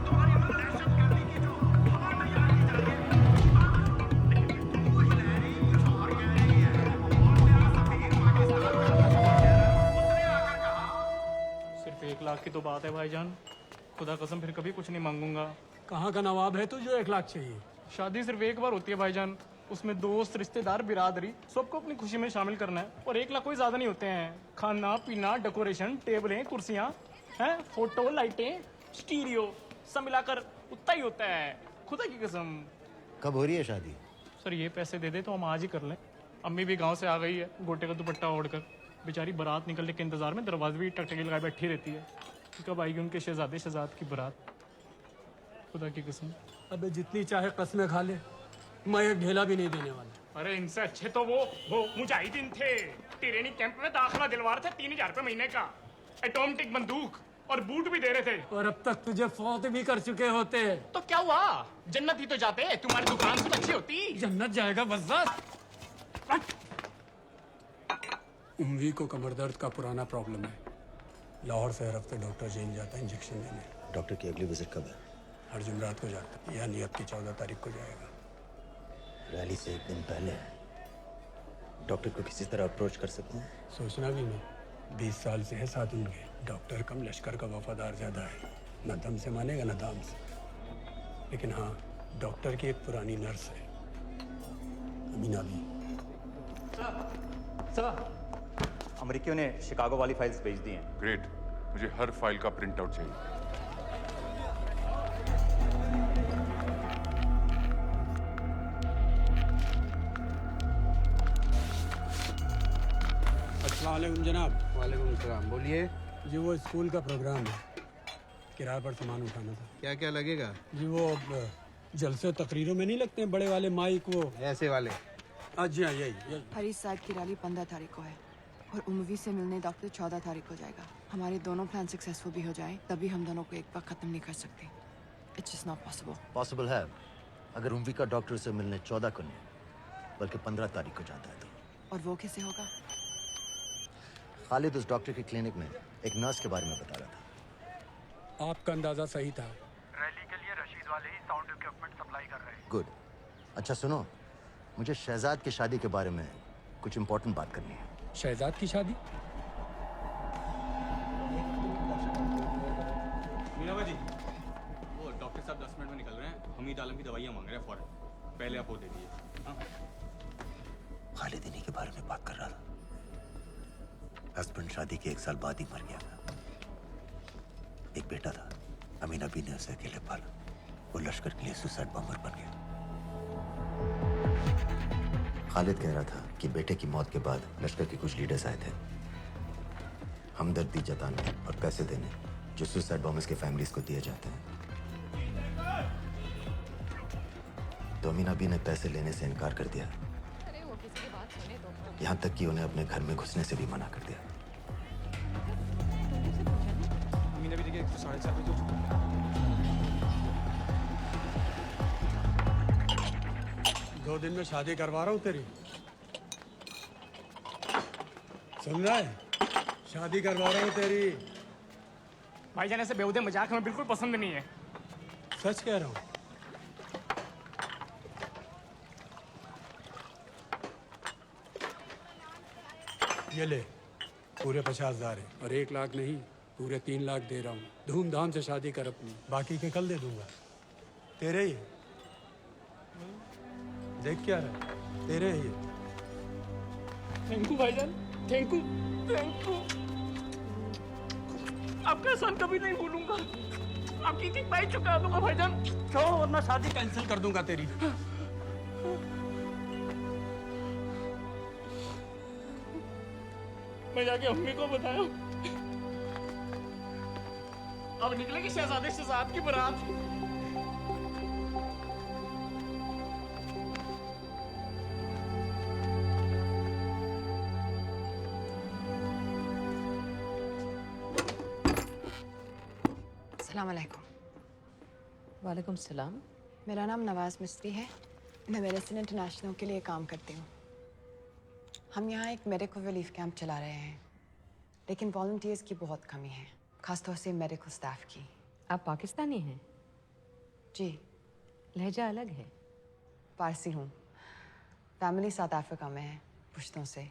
तुम्हारी दहशतगर्दी की जो हवा तैयार की जा रही है। लेकिन तू हिलैरी कुछ और कह रही है और तेरा सफीर पाकिस्तान में उसने आकर कहा सिर्फ 1 लाख की तो बात है भाईजान, खुदा कसम फिर कभी कुछ नहीं मांगूंगा। कहाँ का नवाब है तू जो 1 लाख चाहिए? शादी सिर्फ एक बार होती है भाईजान, उसमें दोस्त रिश्तेदार बिरादरी सबको अपनी खुशी में शामिल करना है और 1 लाख कोई ज्यादा नहीं होते हैं। खाना पीना, डेकोरेशन, टेबलें, कुर्सियां हैं, फोटो, लाइटें, स्टीरियो सब मिलाकर उतना ही होता है, खुदा की कसम। कब हो रही है शादी? सर ये पैसे दे दे तो हम आज ही कर लें। अम्मी भी गांव से आ गई है गोटे का दुपट्टा ओढ़कर, बेचारी बारात निकलने के इंतजार में दरवाजे भी टकटकी लगाए बैठी रहती है। कब आएगी उनके शहजाद की बारात, खुदा की कसम। अबे जितनी चाहे कसमें खा ले, मैं एक ढेला भी नहीं देने वाला। अरे इनसे अच्छे तो वो मुजाहिदीन थे, ट्रेनिंग कैंप में दाखिला दिलवा रहे थे 3000 रुपए महीने का, एटॉमिक बंदूक और बूट भी दे रहे थे। और अब तक तुझे फौत भी कर चुके होते। तो क्या हुआ, जन्नत ही तो जाते, तुम्हारी दुकान से अच्छी होती। जन्नत जाएगा बज़्ज़ात। उम्वी को कमर दर्द का पुराना प्रॉब्लम है। लाहौर से हर हफ्ते डॉक्टर जेल जाता है इंजेक्शन देने। डॉक्टर की अगली विजिट कब है? हर जुमरात को जाता है, यानी अब की 14 तारीख को जाएगा। रैली से 1 दिन पहले डॉक्टर को किसी तरह अप्रोच कर सकते हैं? सोचना भी नहीं, 20 साल से है साथ उनके। डॉक्टर कम लश्कर का वफादार ज्यादा है, न दम से मानेगा न दाम से। लेकिन हाँ, डॉक्टर की एक पुरानी नर्स है, अमीना भी। सर, अमेरिकियों ने शिकागो वाली फाइल्स भेज दी हैं। ग्रेट, मुझे हर फाइल का प्रिंट आउट चाहिए। अस्सलाम वालेकुम जनाब। वालेकुम सलाम, बोलिए। जी वो स्कूल का प्रोग्राम है, किराए पर सामान उठाना था। क्या क्या लगेगा? जी वो जलसे तकरीरों में नहीं लगते हैं बड़े वाले माइक, वो ऐसे वाले? जी हाँ, यही। हरीश साहब की रैली 15 तारीख को है और उम्वी से मिलने डॉक्टर 14 तारीख को जाएगा। हमारे दोनों प्लान सक्सेसफुल भी हो जाए तभी हम दोनों को एक बार खत्म नहीं कर सकते। It's just not possible. Possible है अगर उम्वी का डॉक्टर से मिलने 14 को नहीं बल्कि 15 तारीख को जाता है तो। और वो कैसे होगा? खालिद उस डॉक्टर की क्लिनिक में एक नर्स के बारे में बता रहा था। आपका अंदाजा सही था। रैली के लिए रशीद वाले ही साउंड इक्विपमेंट सप्लाई कर रहे हैं। गुड। अच्छा सुनो, मुझे शहजाद की शादी के बारे में कुछ इम्पोर्टेंट बात करनी है। शहजाद की शादी? मीनाबा जी, वो डॉक्टर साहब 10 मिनट में निकल रहे हैं। हमीद आलम की दवाइयाँ मांग रहे हैं फौरन, पहले आप वो दे दीजिए। खालिद इन्हीं के बारे में बात कर रहा था। हस्बैंड शादी के 1 साल बाद ही मर गया था। एक बेटा था, अमीना बी ने उसे अकेले पाला। वो लश्कर के लिए सुसाइड बॉम्बर बन गया। खालिद कह रहा था कि बेटे की मौत के बाद लश्कर के कुछ लीडर्स आए थे हमदर्दी जताने और पैसे देने जो सुसाइड बॉम्बर्स के फैमिलीज को दिए जाते हैं। तो अमीना बी ने पैसे लेने से इनकार कर दिया, यहाँ तक कि उन्हें अपने घर में घुसने से भी मना कर दिया। अमीना भी देखिए 4:30 बजे तो 2 दिन में शादी करवा रहा हूँ तेरी, सुन रहा है? शादी करवा रहा हूँ तेरी। भाईजान ऐसे बेहुदे मजाक हमें बिल्कुल पसंद नहीं है। सच कह रहा हूँ। ये ले, पूरे 50,000 है और 1 लाख नहीं, पूरे 3 लाख दे रहा हूँ। धूमधाम से शादी कर अपनी, बाकी के कल दे दूंगा। तेरे ही देख क्या रहा, तेरे ही। थैंक यू भाईजान, थैंक यू, थैंक यू। आपका एहसान कभी नहीं भूलूंगा। आपकी एक बाई चुका दूंगा भाईजान। क्यों? वरना शादी कैंसिल कर दूंगा तेरी। मैं जाके अम्मी को बताया। अब निकलेगी शहजादे शहजाद की बारात। अस्सलाम वालेकुम। वालेकुम सलाम। मेरा नाम नवाज मिस्त्री है। मैं मेडिसिन इंटरनेशनल के लिए काम करती हूँ। हम यहाँ एक मेडिकल रिलीफ कैंप चला रहे हैं, लेकिन वॉलंटियर्स की बहुत कमी है, खासतौर से मेडिकल स्टाफ की। आप पाकिस्तानी हैं? जी। लहजा अलग है। पारसी हूँ। फैमिली साउथ अफ्रीका में है पुश्तों से,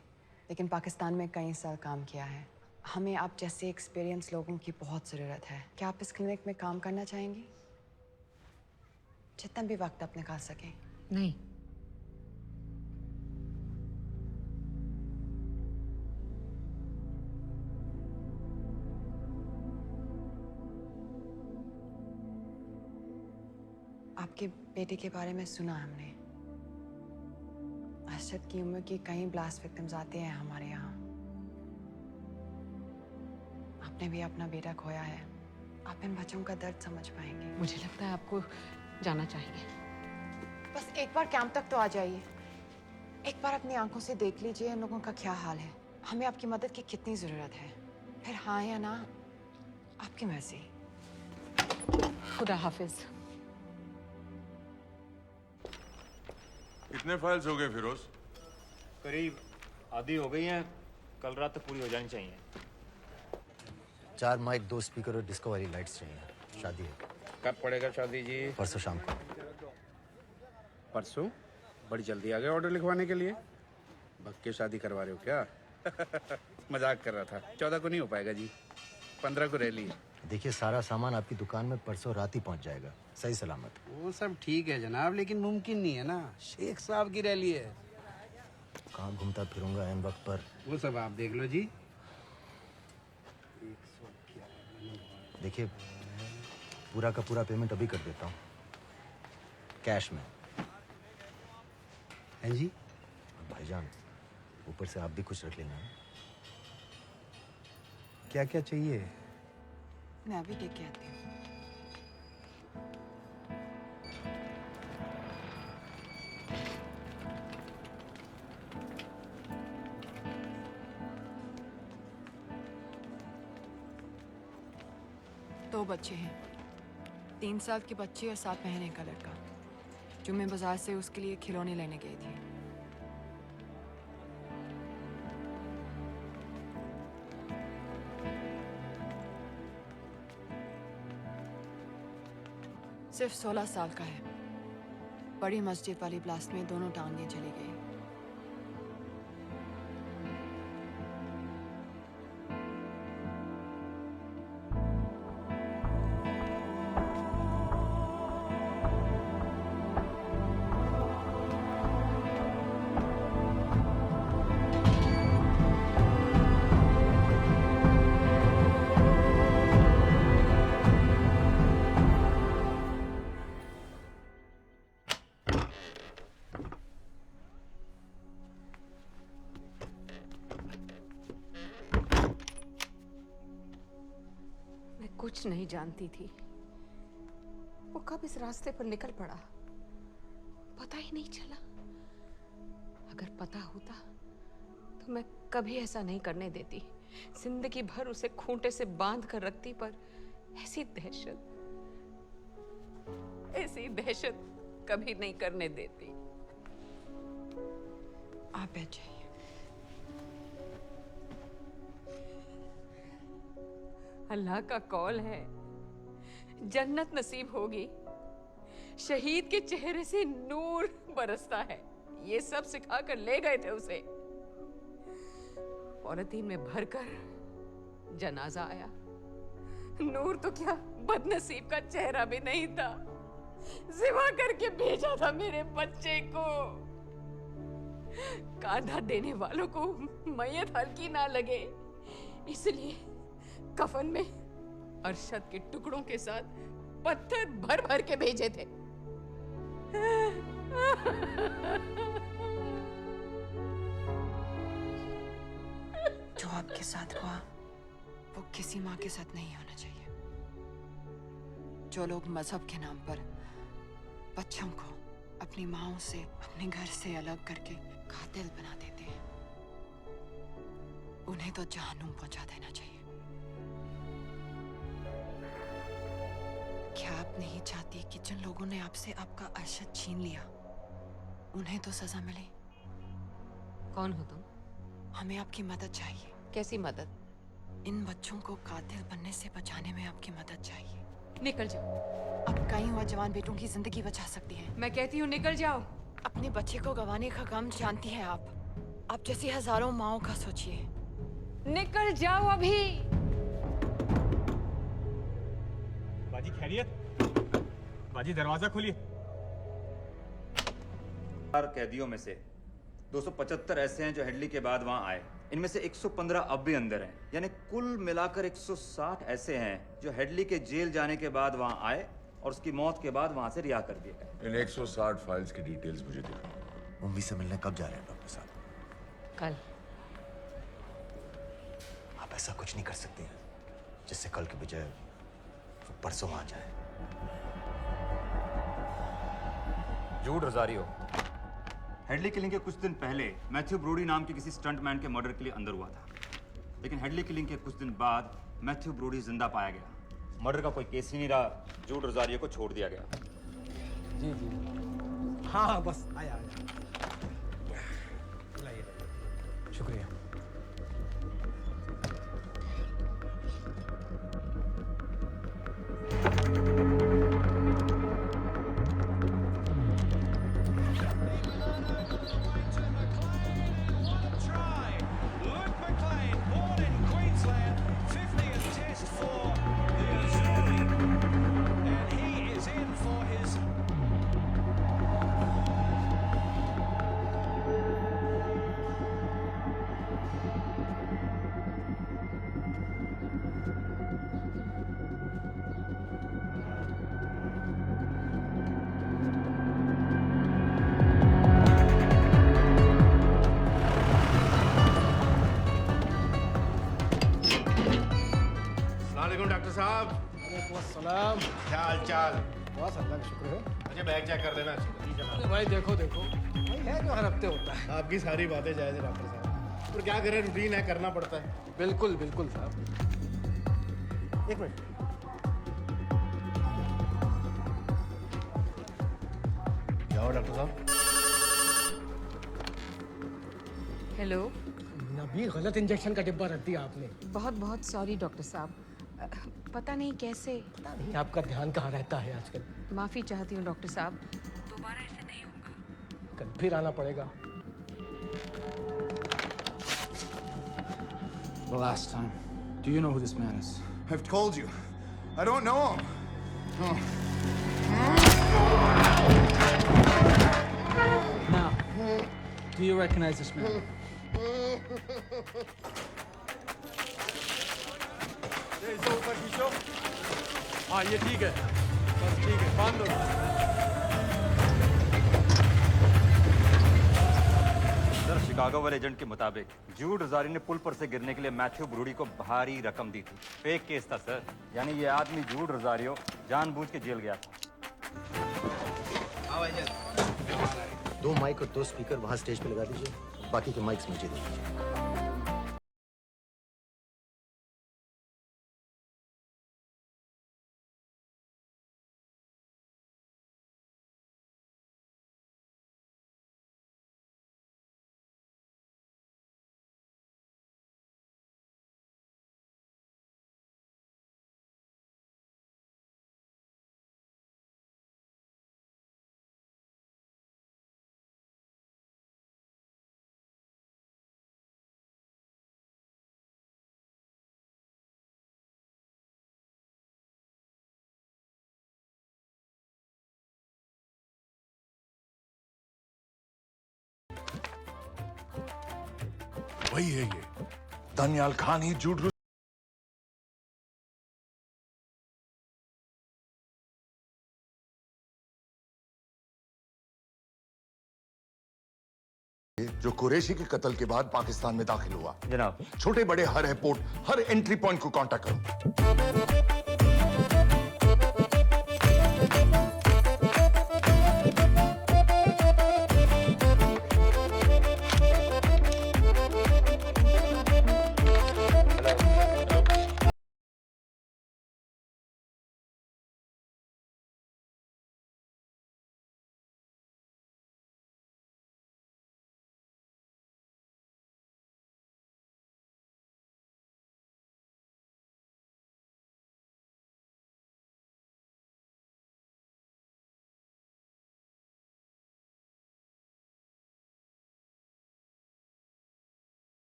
लेकिन पाकिस्तान में कई साल काम किया है। हमें आप जैसे एक्सपीरियंस लोगों की बहुत ज़रूरत है। क्या आप इस क्लिनिक में काम करना चाहेंगी? जितना भी वक्त आप निकाल सकें। नहीं। आपके बेटे के बारे में सुना हमने। अरशद की उम्र की कई ब्लास्ट विक्टिम्स आते हैं हमारे यहाँ। आपने भी अपना बेटा खोया है। आप इन बच्चों का दर्द समझ पाएंगे। मुझे लगता है आपको जाना चाहिए। बस एक बार कैंप तक तो आ जाइए। एक बार अपनी आंखों से देख लीजिए इन लोगों का क्या हाल है। हमें आपकी मदद की कितनी जरूरत है। फिर हाँ या ना, आपकी मर्जी। खुदा हाफिज। कितने फाइल्स हो गए फिरोज? करीब आधी हो गई हैं, कल रात तक पूरी हो जानी चाहिए। 4 माइक, 2 स्पीकर और डिस्को वाली लाइट्स चाहिए। शादी है। कब पड़ेगा शादी जी? परसों शाम को। परसों? बड़ी जल्दी आ गए ऑर्डर लिखवाने के लिए। भग के शादी करवा रहे हो क्या? मजाक कर रहा था। 14 को नहीं हो पाएगा जी, 15 को रैली है। देखिए, सारा सामान आपकी दुकान में परसों रात ही पहुंच जाएगा, सही सलामत। वो सब ठीक है जनाब, लेकिन मुमकिन नहीं है ना। शेख साहब की रैली है। कहाँ घूमता फिरूंगा इन वक्त पर? वो सब आप देख लो जी। देखिए, पूरा का पूरा पेमेंट अभी कर देता हूँ, कैश में। हैं जी? भाईजान, ऊपर से आप भी कुछ रख लेना। क्या क्या चाहिए? मैं अभी देख के आती हूँ। दो बच्चे हैं, 3 साल की बच्ची और 7 महीने का लड़का, जो मैं बाजार से उसके लिए खिलौने लेने गई थी। सिर्फ 16 साल का है। बड़ी मस्जिद वाली ब्लास्ट में दोनों टांगें चली गई। कुछ नहीं जानती थी। वो कब इस रास्ते पर निकल पड़ा, पता ही नहीं चला। अगर पता होता तो मैं कभी ऐसा नहीं करने देती। जिंदगी भर उसे खूंटे से बांध कर रखती, पर ऐसी दहशत कभी नहीं करने देती। आप बैठ जाइए। अल्लाह का कौल है, जन्नत नसीब होगी। शहीद के चेहरे से नूर बरसता है। ये सब सिखा कर ले गए थे उसे। पॉलिथीन में भरकर जनाजा आया। नूर तो क्या, बदनसीब का चेहरा भी नहीं था। ज़िबा करके भेजा था मेरे बच्चे को। कांधा देने वालों को मैयत हल्की ना लगे, इसलिए कफन में अरशद के टुकड़ों के साथ पत्थर भर भर के भेजे थे। जो आपके साथ हुआ वो किसी माँ के साथ नहीं होना चाहिए। जो लोग मजहब के नाम पर बच्चों को अपनी माँओं से, अपने घर से अलग करके कातिल बना देते हैं, उन्हें तो जहन्नुम पहुंचा देना चाहिए। क्या आप नहीं चाहती कि जिन लोगों ने आपसे आपका अरशद छीन लिया, उन्हें तो सजा मिले? कौन हो तुम? हमें आपकी मदद चाहिए। कैसी मदद? इन बच्चों को कातिल बनने से बचाने में आपकी मदद चाहिए। निकल जाओ। अब कई हुआ जवान बेटों की जिंदगी बचा सकती है। मैं कहती हूँ निकल जाओ। अपने बच्चे को गंवाने का गम जानती हैं आप। आप जैसी हजारों माओं का सोचिए। निकल जाओ अभी। बाजी खैरियत? बाजी दरवाजा खोलिए। कैदियों में से 275 ऐसे हैं जो हेडली के बाद वहां आए। इनमें से 115 अब भी अंदर हैं, यानी कुल मिलाकर 160 ऐसे हैं जो हेडली के जेल जाने के बाद वहां आए और उसकी मौत के बाद वहां से रिहा कर दिए गए। इन 160 फाइल्स की डिटेल्स मुझे दिखाओ। उम्मी से मिलने कब जा रहे हैं डॉक्टर साहब? कल। आप ऐसा कुछ नहीं कर सकते हैं जिससे कल के बजाय वो परसों आ जाए। जूड रोजारियो हेडली किलिंग के कुछ दिन पहले मैथ्यू ब्रोडी नाम के किसी स्टंटमैन के मर्डर के लिए अंदर हुआ था, लेकिन हेडली किलिंग के कुछ दिन बाद मैथ्यू ब्रोडी जिंदा पाया गया। मर्डर का कोई केस ही नहीं रहा, जूड रोजारियो को छोड़ दिया गया। जी जी, हाँ बस आया। शुक्रिया। डॉक्टर साहब। सलाम। क्या हाल चाल? बस अल्लाह का शुक्र है। मुझे बैग चेक कर देना। अरे भाई देखो देखो, भाई है जो हर हफ्ते होता है। आपकी सारी बातें जायज है डॉक्टर साहब, पर क्या करें, रूटीन है, करना पड़ता है। बिल्कुल बिल्कुल साहब। एक मिनट। क्या हो डॉक्टर साहब? हेलो। नबी, गलत इंजेक्शन का डिब्बा रख दिया आपने। बहुत बहुत सॉरी डॉक्टर साहब, पता नहीं कैसे। पता नहीं आपका ध्यान कहाँ रहता है आजकल। माफी चाहती हूँ डॉक्टर साहब। दोबारा ऐसे नहीं होगा। कल फिर आना पड़ेगा। The last time. Do you know who this man is? I've told you. I don't know him. Now, do you recognize this man? इसे ऊपर खींचो। हाँ ये ठीक है, बस ठीक है, बांध दो। जरा शिकागो एजेंट के मुताबिक जूड रजारी ने पुल पर से गिरने के लिए मैथ्यू ब्रूडी को भारी रकम दी थी। फेक केस था सर, यानी ये आदमी जूड रजारियो जानबूझ के जेल गया था। 2 माइक और 2 स्पीकर वहां स्टेज पे लगा दीजिए, बाकी के माइक्स मुझे दे दीजिए। वही है ये दानियाल खान ही जूड जो कुरैशी के कत्ल के बाद पाकिस्तान में दाखिल हुआ। जनाब, छोटे बड़े हर एयरपोर्ट, हर एंट्री पॉइंट को कांटेक्ट करो।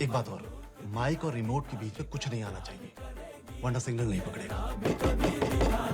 एक बात और, माइक और रिमोट के बीच में कुछ नहीं आना चाहिए, वरना सिग्नल नहीं पकड़ेगा।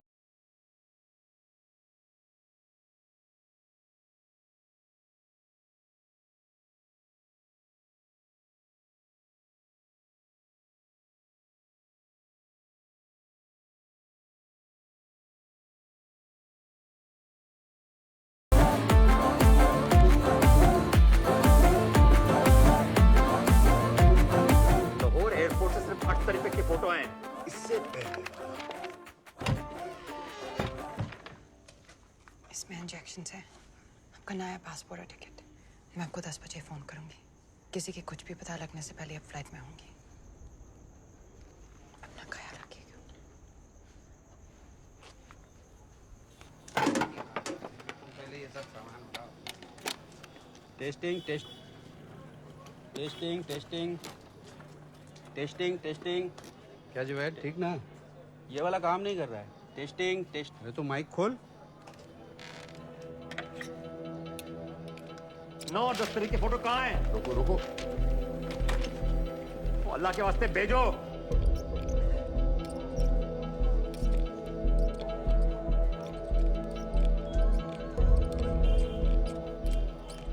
फोटो आए इससे पहले इसमें इंजेक्शन है, आपका नया पासपोर्ट और टिकट। मैं आपको 10 बजे फोन करूंगी। किसी के कुछ भी पता लगने से पहले आप फ्लाइट में होंगी। अपना ख्याल रखिएगा। पहले ये सब सामान उठाओ। Testing test testing testing testing testing. क्या जुवैद, ठीक ना? ये वाला काम नहीं कर रहा है। Testing test. अरे तो माइक खोल। 9 और 10 तारीख के फोटो कहाँ हैं? रुको रुको, अल्लाह के वास्ते भेजो।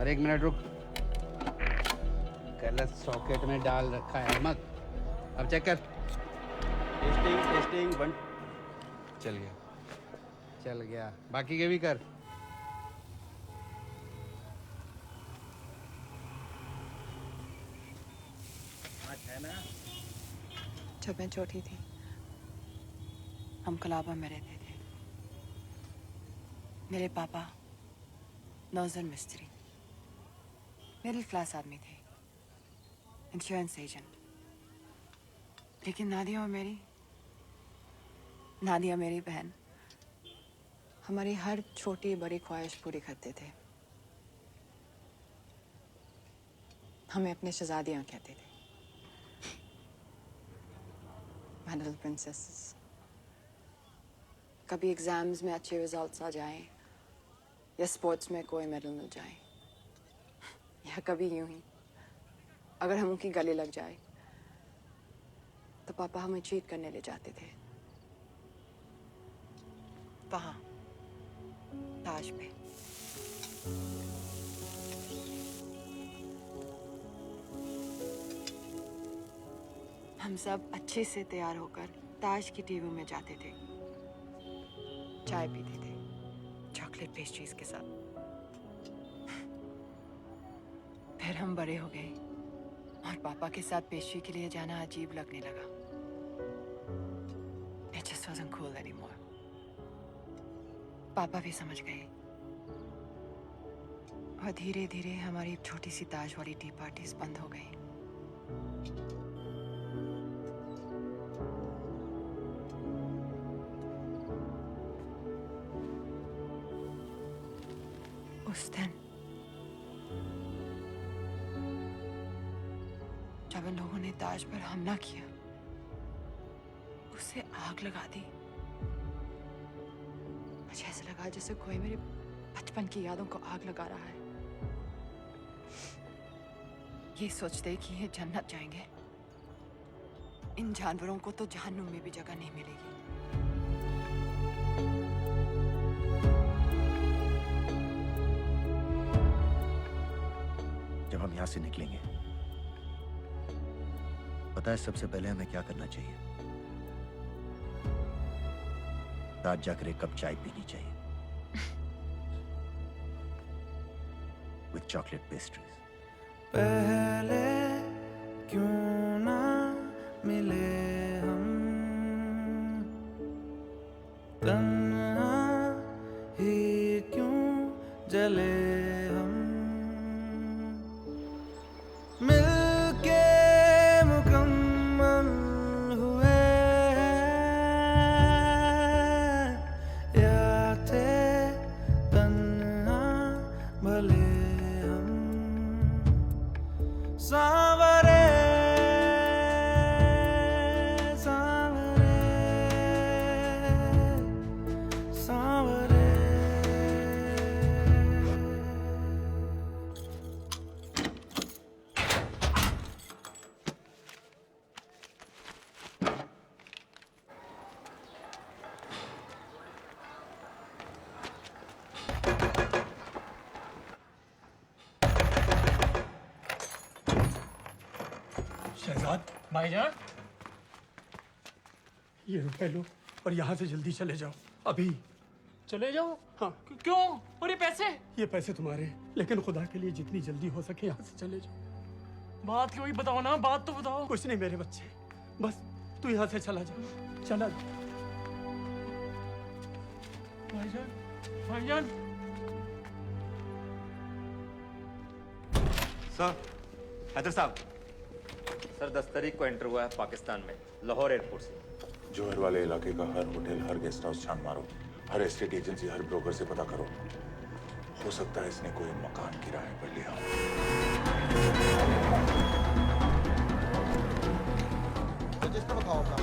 और 1 मिनट रुक। गलत सॉकेट में डाल रखा है मत। अब चेक कर। Testing testing 1। चल गया चल गया। बाकी के भी कर। जब मैं छोटी थी हम कलाबा में रहते थे। मेरे पापा नौजर मिस्त्री, मिडिल क्लास आदमी थे, इंश्योरेंस एजेंट। लेकिन नादिया मेरी बहन हमारी हर छोटी बड़ी ख्वाहिश पूरी करते थे। हमें अपने शहजादियाँ कहते थे, My little princesses। कभी एग्जाम्स में अच्छे रिजल्ट्स आ जाएं या स्पोर्ट्स में कोई मेडल मिल जाए, या कभी यूं ही अगर हम उनकी गले लग जाए तो पापा हमें चीट करने ले जाते थे। वहाँ ताज पे। हम सब अच्छे से तैयार होकर ताज की टेबल में जाते थे, चाय पीते थे चॉकलेट पेस्ट्रीज के साथ। फिर हम बड़े हो गए और पापा के साथ पेस्ट्री के लिए जाना अजीब लगने लगा। It just wasn't cool anymore। पापा भी समझ गए और धीरे धीरे हमारी छोटी सी ताज वाली टी पार्टीज बंद हो गई। उस दिन जब इन लोगों ने ताज पर हमला किया, उसे आग लगा दी। मुझे ऐसा लगा जैसे कोई मेरे बचपन की यादों को आग लगा रहा है। ये सोचते कि ये जन्नत जाएंगे, इन जानवरों को तो जहन्नुम में भी जगह नहीं मिलेगी। जब हम यहां से निकलेंगे, पता है सबसे पहले हमें क्या करना चाहिए? रात जाकर एक कप चाय पीनी चाहिए विथ चॉकलेट पेस्ट्रीज। पहले क्यों ना मिले हम, तन्हा ही क्यों जले हम, मिलके मुकम्मल हुए या थे तन्हा भले हम। सांवरे सांवरे सांवरे। शहजाद भाईजान, ये रुपए लो और यहाँ से जल्दी चले जाओ अभी। चले जाओ? हाँ। क्यों? और ये पैसे? ये पैसे तुम्हारे हैं, लेकिन खुदा के लिए जितनी जल्दी हो सके यहाँ से चले जाओ। बात क्यों ही बताओ ना, बात तो बताओ। कुछ नहीं मेरे बच्चे, बस तू यहाँ से चला जा, चला जा। भाईजान, भाईजान। सर, हैदर साहब, सर 10 तारीख को एंटर हुआ है पाकिस्तान में, लाहौर एयरपोर्ट से। जौहर वाले इलाके का हर होटल, हर गेस्ट हाउस छान मारो, हर एस्टेट एजेंसी, हर ब्रोकर से पता करो। हो सकता है इसने कोई मकान किराए पर लिया हो। रजिस्टर बताओ अपना।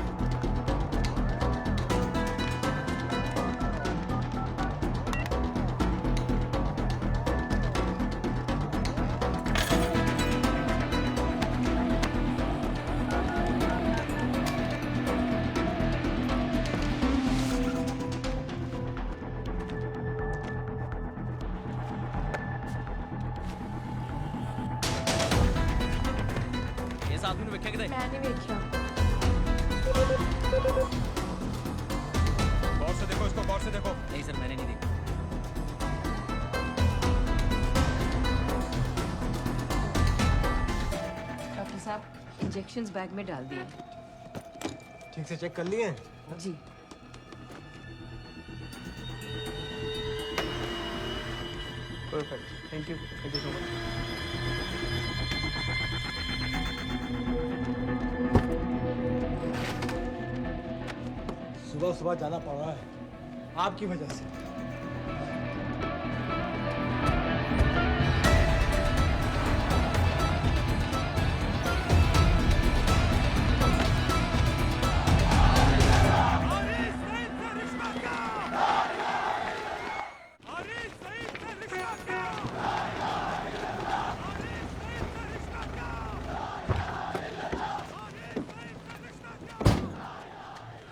आदमी ने वेख्या किते मैं नहीं वेख्या। गौर से देखो इसको, गौर से देखो। नहीं सर, मैंने नहीं देखा। डॉक्टर साहब, इंजेक्शंस बैग में डाल दिए। ठीक से चेक कर लिए? जी। Perfect, thank you so much. सुबह सुबह जाना पड़ रहा है आपकी वजह से।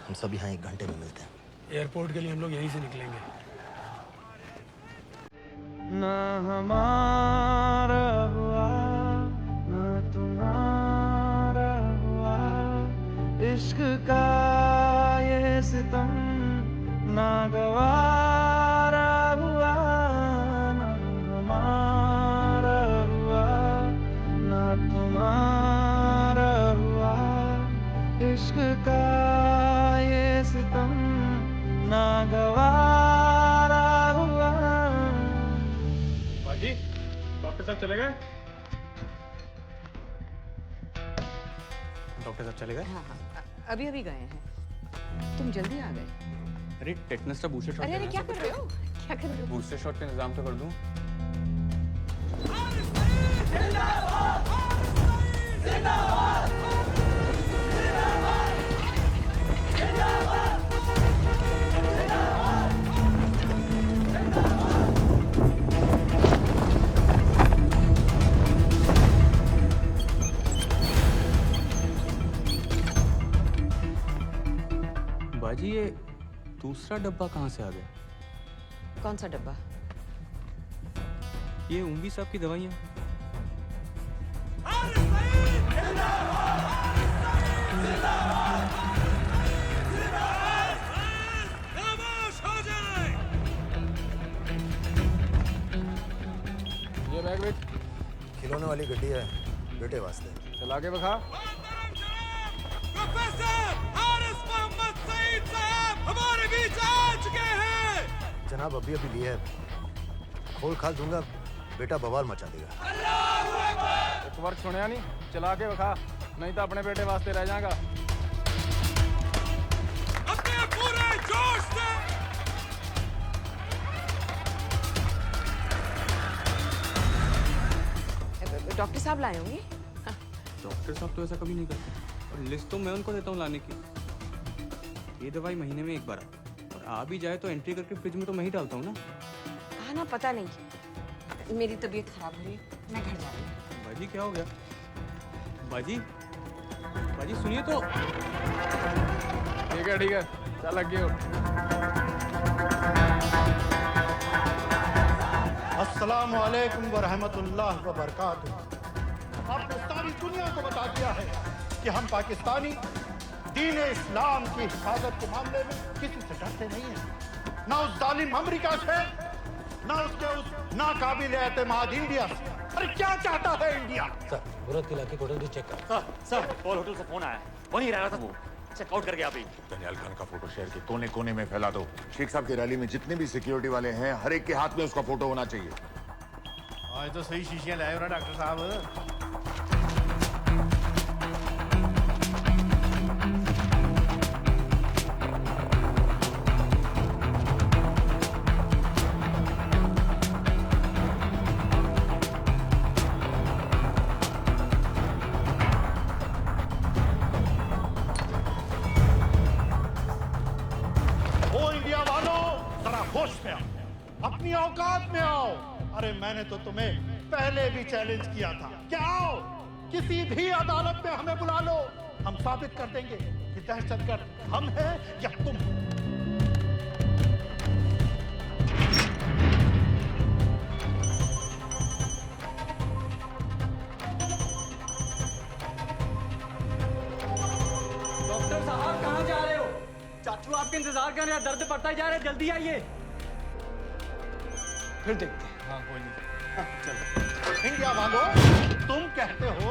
हम सब यहाँ 1 घंटे में मिलते हैं। एयरपोर्ट के लिए हम लोग यहीं से निकलेंगे। न हमारा हुआ न तुम्हारा हुआ, इश्क का ये सितम नागवारा हुआ। न हमारा हुआ न तुम्हारा हुआ, इश्क का ये सितम नागवारा हुआ। बाजी, डॉक्टर साहब चले गए? डॉक्टर साहब चले गए? हाँ हाँ, अभी अभी गए हैं। तुम जल्दी आ गए। अरे टेटनस का बूस्टर शॉट। अरे अरे, क्या कर रहे हो? क्या कर रहे हो? बूस्टर शॉट का इंतजाम तो कर दूं। बाजी, ये दूसरा डब्बा कहाँ से आ गया? कौन सा डब्बा? ये ऊंगी साहब की दवाइयाँ। ये बैग वेट खिलौने वाली गड्डी है बेटे वास्ते। चला के बखा। हमारे बीच आ चुके हैं। जनाब अभी अभी लिए है, खोल खाल दूंगा बेटा बवाल मचा देगा। एक वर्क सुनिया नहीं, चला के बखा, नहीं तो अपने बेटे वास्ते रह जाएगा। अपने पूरे जोश से डॉक्टर साहब लाए होंगे। डॉक्टर साहब तो ऐसा कभी नहीं करते, और लिस्ट तो मैं उनको देता हूँ लाने की। ये दवाई महीने में 1 बार आती, और आ भी जाए तो एंट्री करके फ्रिज में तो मैं ही डालता हूँ ना। कहा ना, पता नहीं, मेरी तबीयत खराब हो रही है, मैं घर जा रही हूँ। बाजी क्या हो गया? बाजी, बाजी सुनिए तो। ठीक है चल लग गए। अस्सलाम वालेकुम व रहमतुल्लाह व बरकातुहू। आपने सारी दुनिया को बता दिया है कि हम पाकिस्तानी दीन इस्लाम की हिफाजत के मामले में किसी से डरते नहीं हैं। ना उस जालिम अमेरिका से, ना उसके उस नाकाबिल एतमाद इंडिया से। अरे क्या चाहता है इंडिया? सर, मुराद के इलाके को होटल चेक कर। सर, पॉल होटल से फोन आया है, वहीं रह रहा था वो। चेकआउट कर गया अभी। दनियाल खान का फोटो शहर के कोने कोने में फैला दो। शेख साहब की रैली में जितने भी सिक्योरिटी वाले हैं, हर एक के हाथ में उसका फोटो होना चाहिए। आज तो सही शीशियां लाए हो ना डॉक्टर साहब। होश में आओ, अपनी औकात में आओ। अरे मैंने तो तुम्हें पहले भी चैलेंज किया था। क्या आओ, किसी भी अदालत में हमें बुला लो, हम साबित कर देंगे कि दहशतगर्द हम हैं या तुम। वो आपके इंतजार कर रहे हैं, दर्द पड़ता ही जा रहा है, जल्दी आइए। फिर देखते हैं। हाँ कोई नहीं। चलो इंडिया वालों, तुम कहते हो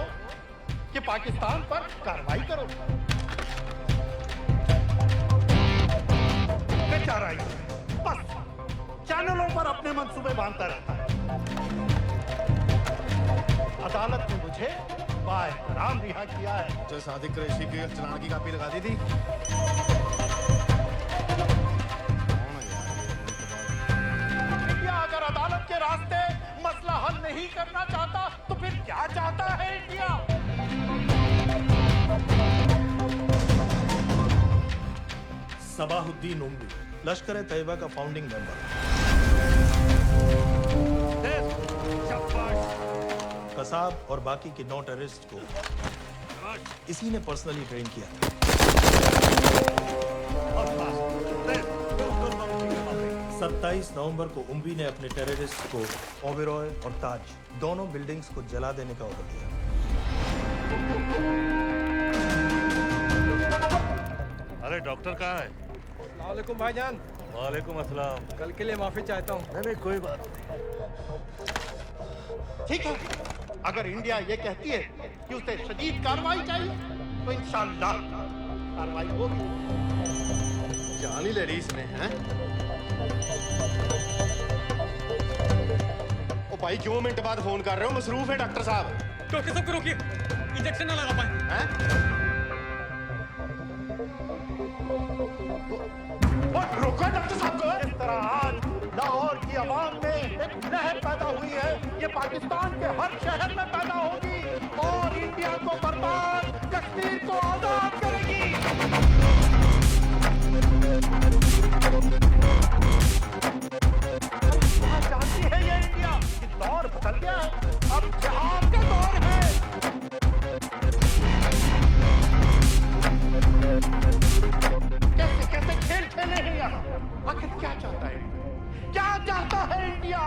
कि पाकिस्तान पर कार्रवाई करो, बेचारा ही बस चैनलों पर अपने मंसूबे बांधता रहता है। अदालत ने मुझे बाएहतराम रिहा किया है। जो सादिक कुरैशी की चलान की कापी लगा दी थी। इंडिया अगर अदालत के रास्ते मसला हल नहीं करना चाहता तो फिर क्या चाहता है इंडिया? सबाहुद्दीन उमवी, लश्कर तैयबा का फाउंडिंग मेंबर, कसाब और बाकी के 9 टेररिस्ट को इसी ने पर्सनली ट्रेन किया था। 27 नवंबर को उमवी ने अपने टेररिस्ट को ओबेरॉय और ताज दोनों बिल्डिंग्स को जला देने का ऑर्डर दिया। अरे डॉक्टर कहाँ है? वालेकुम भाईजान। वालेकुम अस्सलाम। कल के लिए माफी चाहता हूँ। नहीं कोई बात। ठीक है, अगर इंडिया ये कहती है कि उसे शदीद कार्रवाई चाहिए तो इंशाअल्लाह कार्रवाई होगी। जान ही ले रही इसने, हैं? ओ भाई क्यों मिनट बाद फोन कर रहे हो? मसरूफ है डॉक्टर साहब। डॉक्टर साहब को रोकिए, इंजेक्शन ना लगा पाए। हैं? रोको डॉक्टर साहब को। इस तरह आज लाहौर की आवाम में एक लहर पैदा हुई है, ये पाकिस्तान के हर शहर में पैदा होगी और इंडिया को बर्बाद, कश्मीर को आजाद करेगी। जानती है ये इंडिया कि दौर बदल गया है, अब जिहाद का दौर है। कैसे कैसे खेल खेले हैं यहाँ? आखिर क्या चाहता है? क्या चाहता है इंडिया?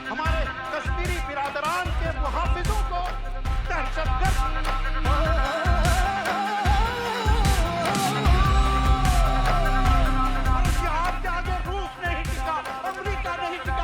हमारे कश्मीरी बिरादरान के मुहाफिजों को दहशतगर्द जिहाद के आगे रूस नहीं टिका, अमेरिका नहीं टिका।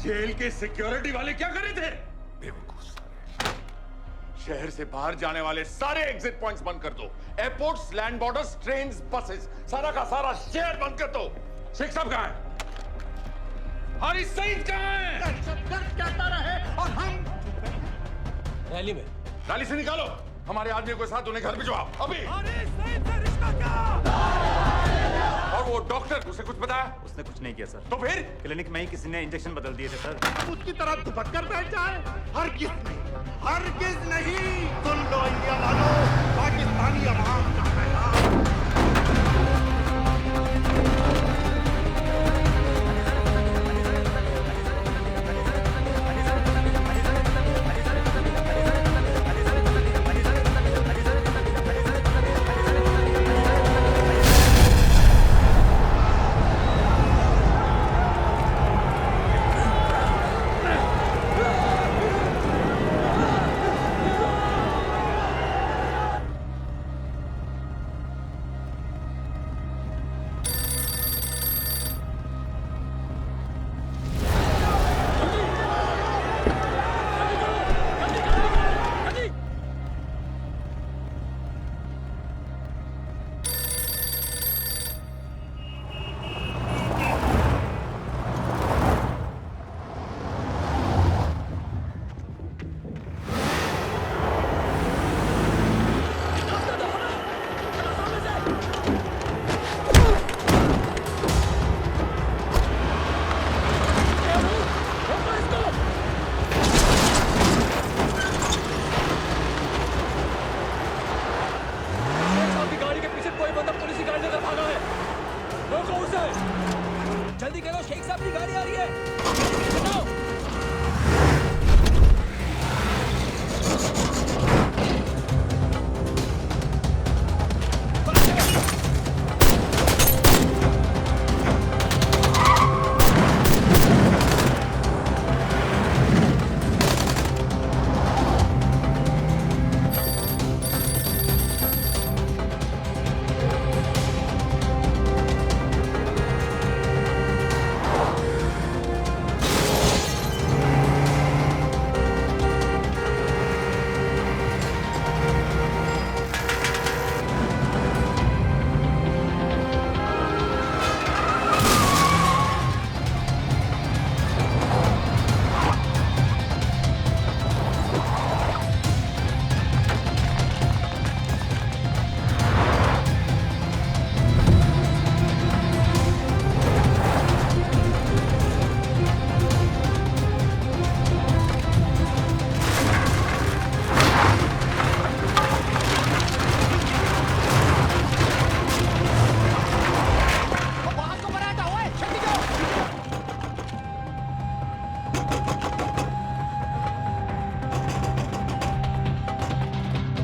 जेल के सिक्योरिटी वाले क्या कर रहे थे? बेवकूफ। शहर से बाहर जाने वाले सारे एग्जिट पॉइंट्स बंद कर दो। Airports, land borders, trains, buses, सारा का सारा शहर बंद कर दो। शेख साहब कहाँ है? हारिस सईद कहाँ है? दहशतगर्द कहता रहे और हम रैली में। रैली से निकालो हमारे आदमियों के साथ, उन्हें घर भिजवाओ अभी। और वो डॉक्टर, उसे कुछ बताया? उसने कुछ नहीं किया सर। तो फिर? क्लिनिक में ही किसी ने इंजेक्शन बदल दिए थे सर। हम उसकी तरह दुपट कर बैठ जाए? हरगिज़ नहीं, हरगिज़ नहीं। सुन लो इंडिया वालों, पाकिस्तानी अवाम का पैगाम। जल्दी करो, शेख साहब की गाड़ी आ रही है। जल्दी चलाओ।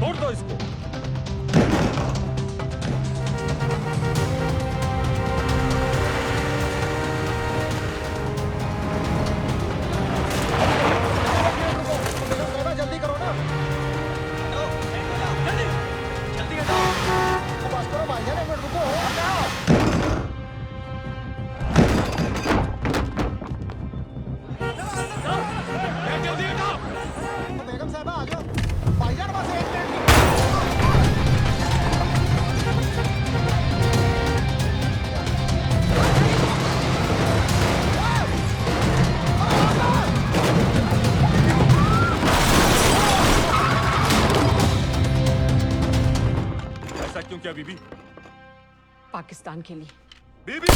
तोड़ दो इसको। जल्दी करो ना। जल्दी जल्दी हटाओ। बस करो भाईजान, एक मिनट रुको। जल्दी हटाओ। बेगम साहबा आ जाओ। भाईजान बस एक मिनट। ऐसा क्यों किया बीबी? पाकिस्तान के लिए। बीबी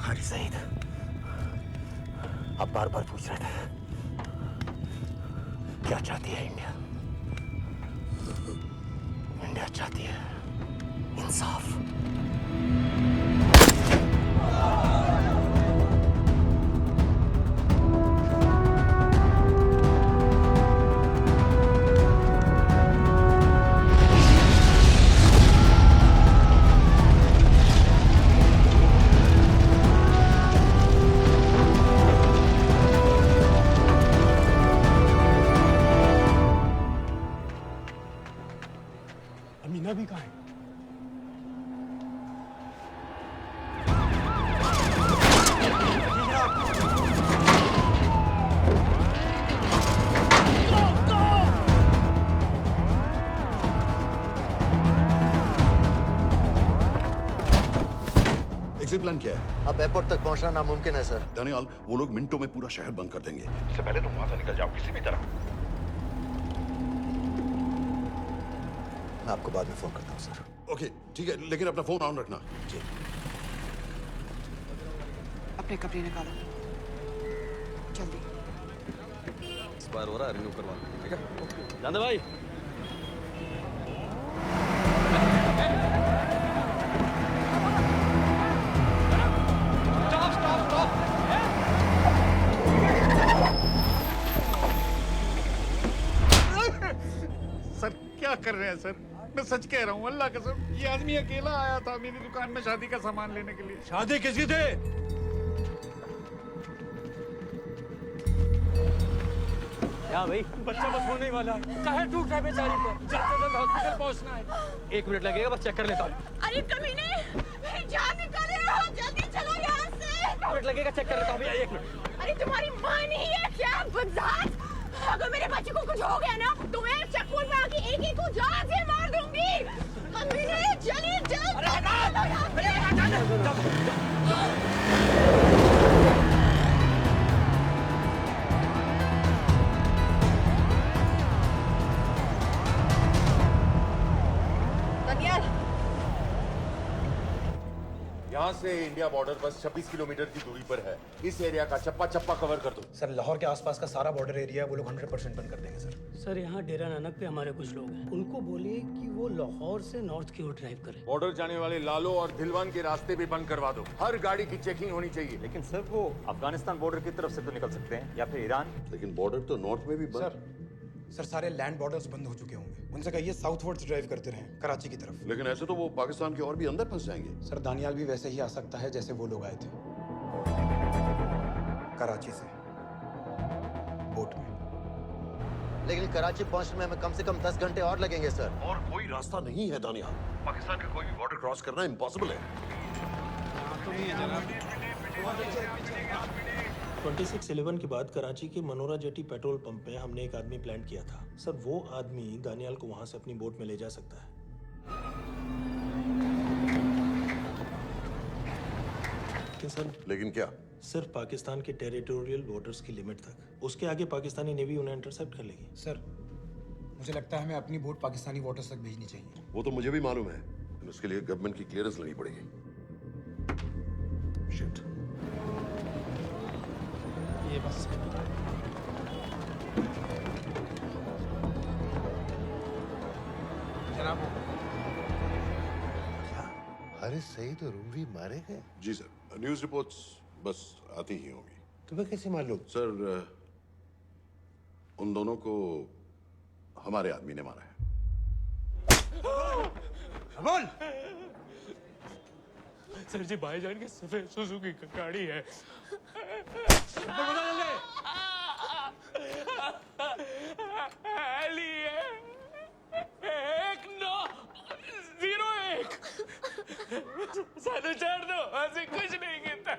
हारी सईद, आप बार बार पूछ रहे थे क्या चाहती है इंडिया? इंडिया चाहती है इंसाफ। अमीना भी कहाँ है? एग्जिट प्लान क्या है? अब एयरपोर्ट तक पहुंचना नामुमकिन है सर। दानियाल, वो लोग मिनटों में पूरा शहर बंद कर देंगे। इससे पहले तुम वहां से निकल जाओ किसी भी तरह। मैं आपको बाद में फोन करता हूँ सर। ओके ठीक है, लेकिन अपना फोन ऑन रखना। जी। अपने कपड़े निकालो जल्दी। एक्सपायर हो रहा है, रिन्यू करवा लो, ठीक है? जान दे भाई। सर क्या कर रहे हैं सर? मैं सच कह रहा हूँ, अल्लाह कसम, ये आदमी अकेला आया था मेरी दुकान में शादी का सामान लेने के लिए। शादी किसकी थी? क्या भाई? बच्चा बस होने वाला है। काहे टूट रहा है बेचारी को? जाते जाते हॉस्पिटल पहुंचना है। 1 मिनट लगेगा, बस चेक कर लेता हूँ। अरे कमीने, मेरी जान निकाल रहे हो, जल्दी चलो यहाँ से। 1 मिनट लगेगा, चेक कर लेता हूँ भैया, 1 मिनट। अरे तुम्हारी माँ नहीं है क्या बदजात? अगर मेरे बच्चे को कुछ हो गया ना तो मैं चक्कू में आके एक को जान से मार दूंगी। कमीने चलिए जल्द। दानियल, यहाँ से इंडिया बॉर्डर बस 26 किलोमीटर की दूरी पर है। इस एरिया का चप्पा चप्पा कवर कर दो। सर लाहौर के आसपास का सारा बॉर्डर एरिया वो लोग 100% बंद कर देंगे सर। सर यहाँ डेरा नानक पे हमारे कुछ लोग हैं, उनको बोलिए कि वो लाहौर से नॉर्थ की ओर ड्राइव करें। बॉर्डर जाने वाले लालो और दिलवान के रास्ते भी बंद करवा दो। हर गाड़ी की चेकिंग होनी चाहिए। लेकिन सर वो अफगानिस्तान बॉर्डर की तरफ से तो निकल सकते हैं, या फिर ईरान। लेकिन बॉर्डर तो नॉर्थ में भी बंद। सर सारे लैंड बॉर्डर्स बंद हो चुके होंगे। उनसे कहिए साउथवर्ड्स ड्राइव करते रहें, कराची की तरफ। लेकिन ऐसे तो वो पाकिस्तान के और भी अंदर फंस जाएंगे। सर दानियाल भी वैसे ही आ सकता है जैसे वो लोग आए थे, कराची से बोट में। लेकिन कराची पहुंचने में हमें कम से कम 10 घंटे और लगेंगे सर। और कोई रास्ता नहीं है दानियाल। पाकिस्तान का कोई भी बॉर्डर क्रॉस करना इम्पॉसिबल है। 26/11 के बाद कराची के मनोरा जेटी पेट्रोल पंप पे हमने एक आदमी प्लान किया था। सर वो आदमी दानियाल को वहां से अपनी बोट में ले जा सकता है। सर लेकिन क्या? सिर्फ पाकिस्तान के टेरिटोरियल बॉर्डर्स की लिमिट तक। उसके आगे पाकिस्तानी नेवी उन्हें इंटरसेप्ट कर लेगी। सर मुझे लगता है हमें अपनी बोट पाकिस्तानी वाटर्स तक भेजनी चाहिए। वो तो मुझे भी मालूम है, लेकिन उसके लिए गवर्नमेंट की क्लियरेंस लेनी पड़ेगी। शिट। ये बस जनाब, हारिस सईद और उमवी मारे गए? जी सर, न्यूज़ रिपोर्ट्स बस आती ही होंगी। तुम्हें कैसे मालूम? सर उन दोनों को हमारे आदमी ने मारा है। बोल। सर जी भाईजान की सफेद सुजुकी की गाड़ी है। एली है 1901। सानू छोड़ दो, ऐसे कुछ नहीं कहता,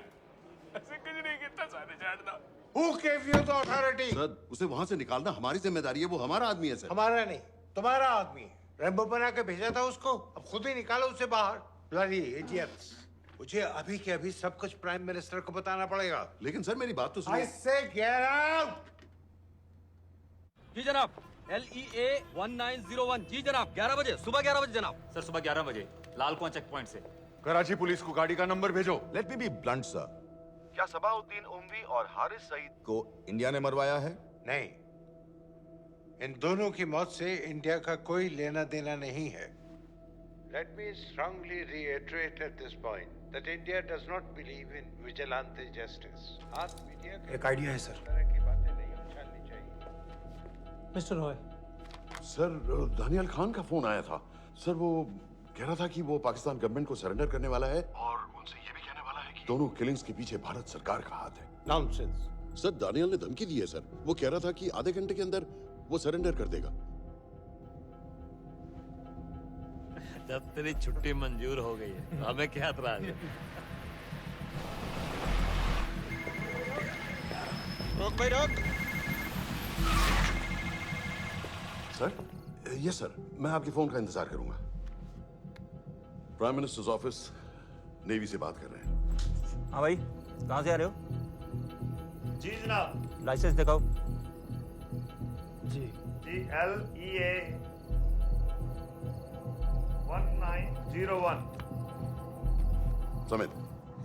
ऐसे कुछ नहीं कहता, सानू छोड़ दो। Who gave you the authority? Sir उसे वहां से निकालना हमारी जिम्मेदारी है, वो हमारा आदमी है सर। हमारा नहीं, तुम्हारा आदमी है। रेम्बो बना के भेजा था उसको, अब खुद ही निकालो उसे बाहर। Bloody idiots! मुझे अभी के अभी सब कुछ प्राइम मिनिस्टर को बताना पड़ेगा। लेकिन सर मेरी बात तो I सुनिए। say get out! जी जनाब, LEA 1901। जी जनाब, 11 बजे, सुबह 11 बजे जनाब। सर सुबह 11 बजे लालकुआं चेक पॉइंट से। कराची पुलिस को गाड़ी का नंबर भेजो। Let me be blunt sir, क्या सबाउद्दीन उमवी और हारिस सईद को इंडिया ने मरवाया है? नहीं, इन दोनों की मौत से इंडिया का कोई लेना देना नहीं है। Let me strongly reiterate at this point that India does not believe in vigilante justice. आप मीडिया एक आइडिया है सर। तरह की बातें नहीं उछालनी चाहिए। मिस्टर रॉय, सर दानियाल खान का फोन आया था। सर वो कह रहा था कि वो पाकिस्तान गवर्नमेंट को सरेंडर करने वाला है और उनसे ये भी कहने वाला है कि दोनों किलिंग्स के पीछे भारत सरकार का हाथ है। Nonsense. सर दानियाल ने धमकी दी है सर। वो कह रहा था कि आधे घंटे के अंदर वो सरेंडर कर देगा। जब तेरी छुट्टी मंजूर हो गई है, हमें क्या एतराज है? रोक भाई रोक। सर यस सर, मैं आपके फोन का इंतजार करूंगा। प्राइम मिनिस्टर्स ऑफिस नेवी से बात कर रहे हैं। हाँ भाई, कहाँ से आ रहे हो? जी जनाब। लाइसेंस दिखाओ। जी LEA 19 01 समित,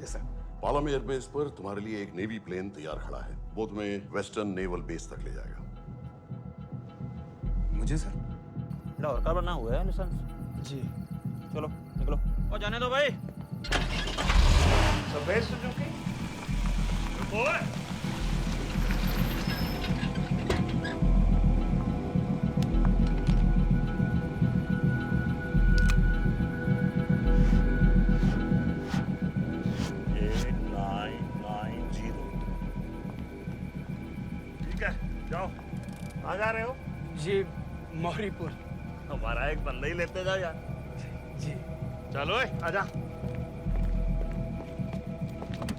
यस सर। पालम एयरबेस पर तुम्हारे लिए एक नेवी प्लेन तैयार खड़ा है। वो तुम्हें वेस्टर्न नेवल बेस तक ले जाएगा। मुझे सर? लड़का बना हुआ है लाइसेंस। जी। चलो निकलो। और जाने दो भाई। सफेद सुजुकी ओए ठीक है, जाओ। कहाँ जा रहे हो? जी, मौरीपुर। हमारा एक बंदा ही लेते जाओ यार। जी। चलो आजा।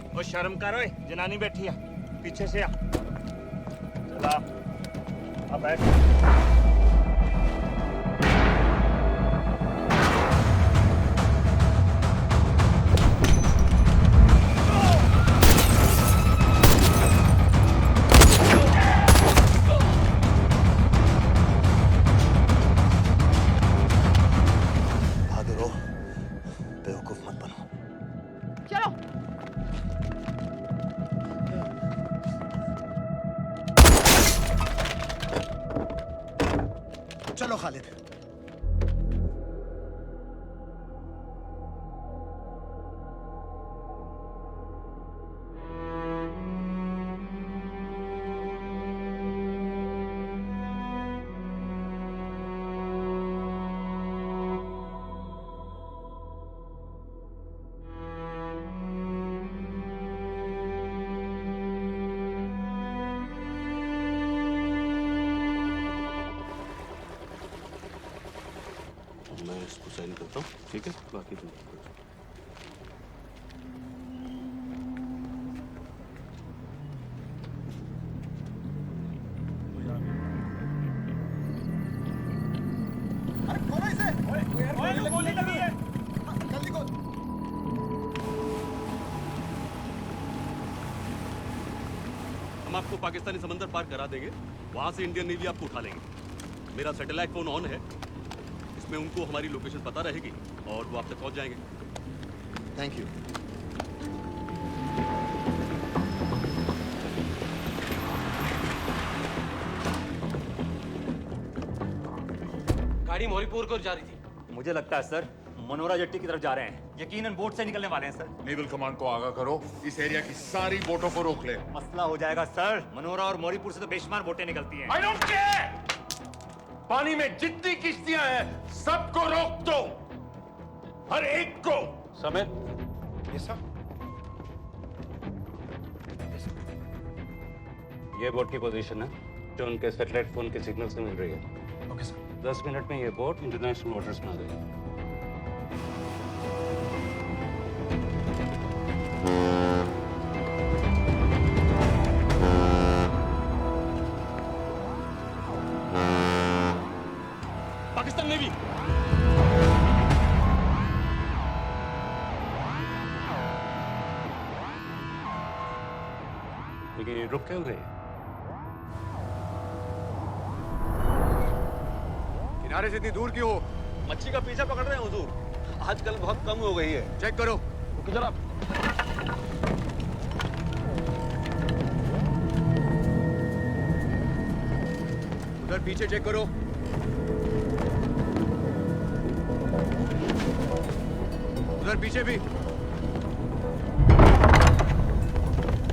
ओ शर्म कर ओए, जनानी बैठी है, पीछे से आ। चला, अब बैठ। बहादुर हो, बेवकूफ मत बनो। चलो। चलो खालिद। मैं इसको साइन करता हूँ, ठीक है? बाकी तुम हम आपको पाकिस्तानी समंदर पार करा देंगे, वहां से इंडियन नेवी आपको उठा लेंगे। मेरा सैटेलाइट फोन ऑन है, इसमें उनको हमारी लोकेशन पता रहेगी और वो आप तक पहुंच जाएंगे। Thank you. गाड़ी मौरीपुर को जा रही थी। मुझे लगता है सर मनोरा जेट्टी की तरफ जा रहे हैं। यकीनन बोट से निकलने वाले हैं सर। नेवल कमांड को आगाह करो, इस एरिया की सारी बोटों को रोक ले। मसला हो जाएगा सर। मनोरा और मौरीपुर से तो बेशुमार बोटें निकलती हैं। I don't care! पानी में जितनी किश्तियां हैं सबको रोक दो, हर एक को। समित। ये सब ये बोट की पोजीशन है जो उनके सैटेलाइट फोन के सिग्नल से मिल रही है। Okay sir. 10 मिनट में ये बोट इंटरनेशनल वाटर्स में आ गई। पाकिस्तान नेवी। लेकिन ये रुक क्यों गए? किनारे से इतनी दूर क्यों हो? मच्छी का पीछा पकड़ रहे हैं हुजूर। आजकल बहुत कम हो गई है। चेक करो। रुको जरा। उधर पीछे चेक करो। उधर पीछे भी।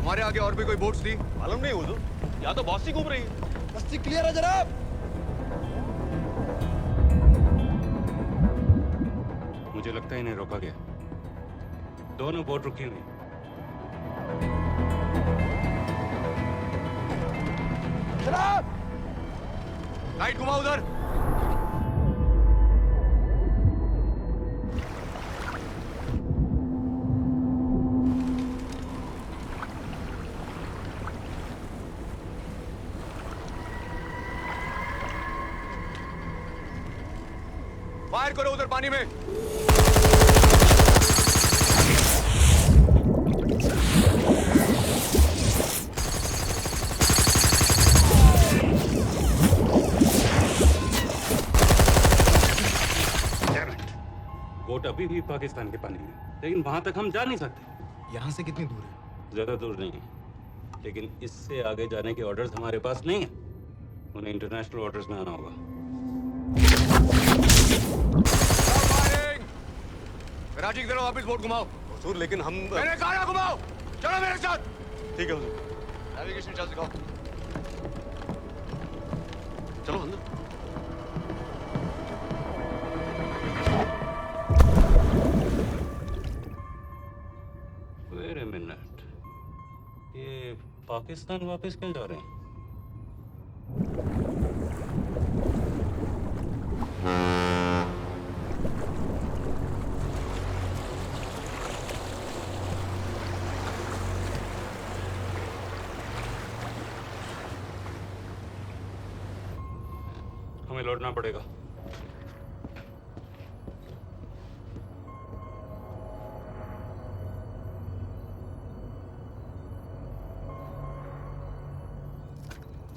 हमारे आगे और भी कोई बोट्स थी? मालूम नहीं हुजूर, यहाँ तो बहुत सी घूम रही है। बस्ती क्लियर है जनाब। मुझे लगता है इन्हें रोका गया। दोनों बोट रुकी हुई। जनाब! लाइट घुमा उधर। फायर करो उधर पानी में। बोट अभी अभी भी पाकिस्तान के पानी में, लेकिन वहां तक हम जा नहीं सकते। यहाँ से कितनी दूर है? ज्यादा दूर नहीं है, लेकिन इससे आगे जाने के ऑर्डर्स हमारे पास नहीं है। उन्हें इंटरनेशनल ऑर्डर्स में आना होगा। कराची की तरफ वापस बोट घुमाओ। हुजूर लेकिन हम मैंने कहा ना घुमाओ, चलो मेरे साथ। ठीक है हुजूर। नेविगेशन चार्ज दिखाओ। चलो अंदर। वेट अ मिनट, ये पाकिस्तान वापस क्यों जा रहे हैं? हमें लौटना पड़ेगा।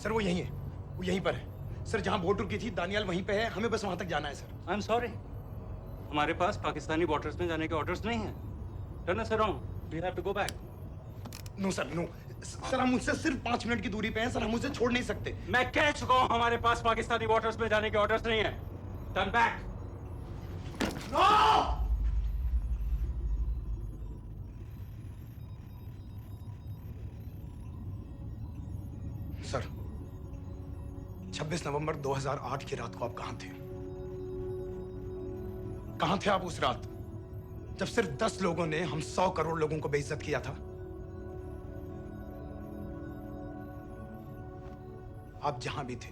सर वो यहीं है, वो यहीं पर है। सर जहां बोट रुकी थी दानियाल वहीं पे है, हमें बस वहां तक जाना है सर। आई एम सॉरी, हमारे पास पाकिस्तानी बॉर्डर्स में जाने के ऑर्डर्स नहीं हैं। Turn us around, we have to go back. No sir, no sir, हम मुझसे सिर्फ 5 मिनट की दूरी पे हैं सर, हम उसे छोड़ नहीं सकते। मैं कह चुका हूं हमारे पास पाकिस्तानी बॉर्डर्स में जाने के ऑर्डर्स नहीं है। Turn back. नो! सर 26 नवंबर 2008 की रात को आप कहां थे? कहां थे आप उस रात जब सिर्फ 10 लोगों ने हम 100 करोड़ लोगों को बेइज्जत किया था? आप जहां भी थे,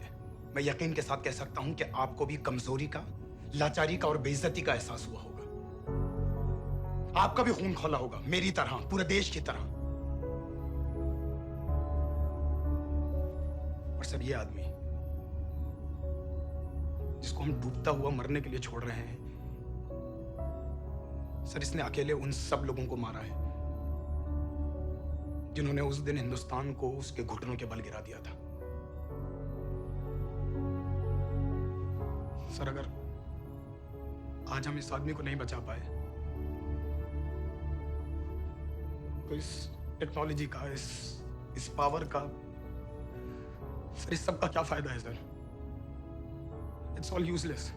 मैं यकीन के साथ कह सकता हूं कि आपको भी कमजोरी का, लाचारी का और बेइज्जती का एहसास हुआ होगा। आपका भी खून खौला होगा, मेरी तरह, पूरे देश की तरह। और सब ये आदमी जिसको हम डूबता हुआ मरने के लिए छोड़ रहे हैं, सर इसने अकेले उन सब लोगों को मारा है जिन्होंने उस दिन हिंदुस्तान को उसके घुटनों के बल गिरा दिया था। सर अगर आज हम इस आदमी को नहीं बचा पाए तो इस टेक्नोलॉजी का, इस पावर का, सर इस सब का क्या फायदा है सर? It's all useless.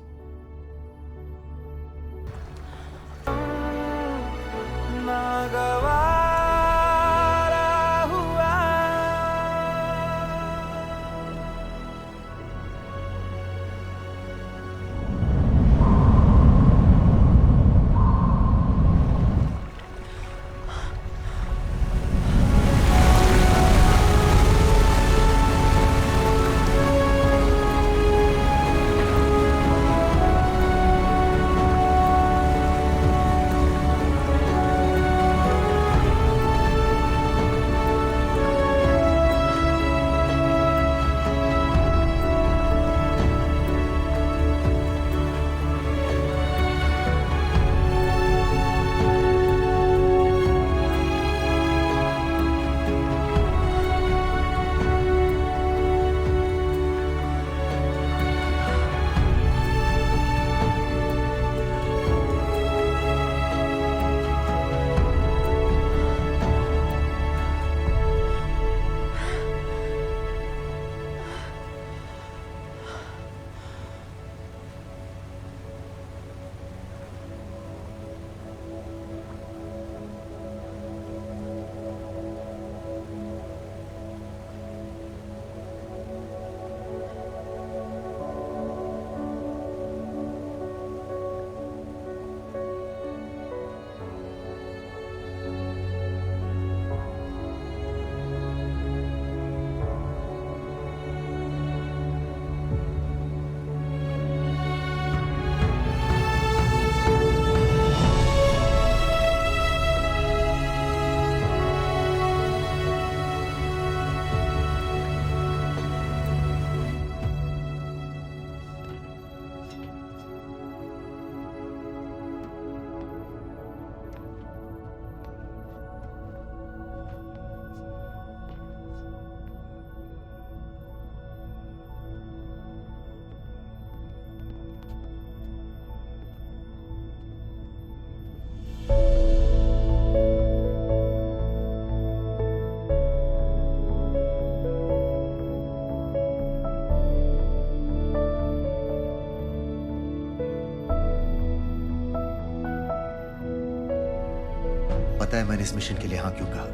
पता है मैंने इस मिशन के लिए हाँ क्यों कहा?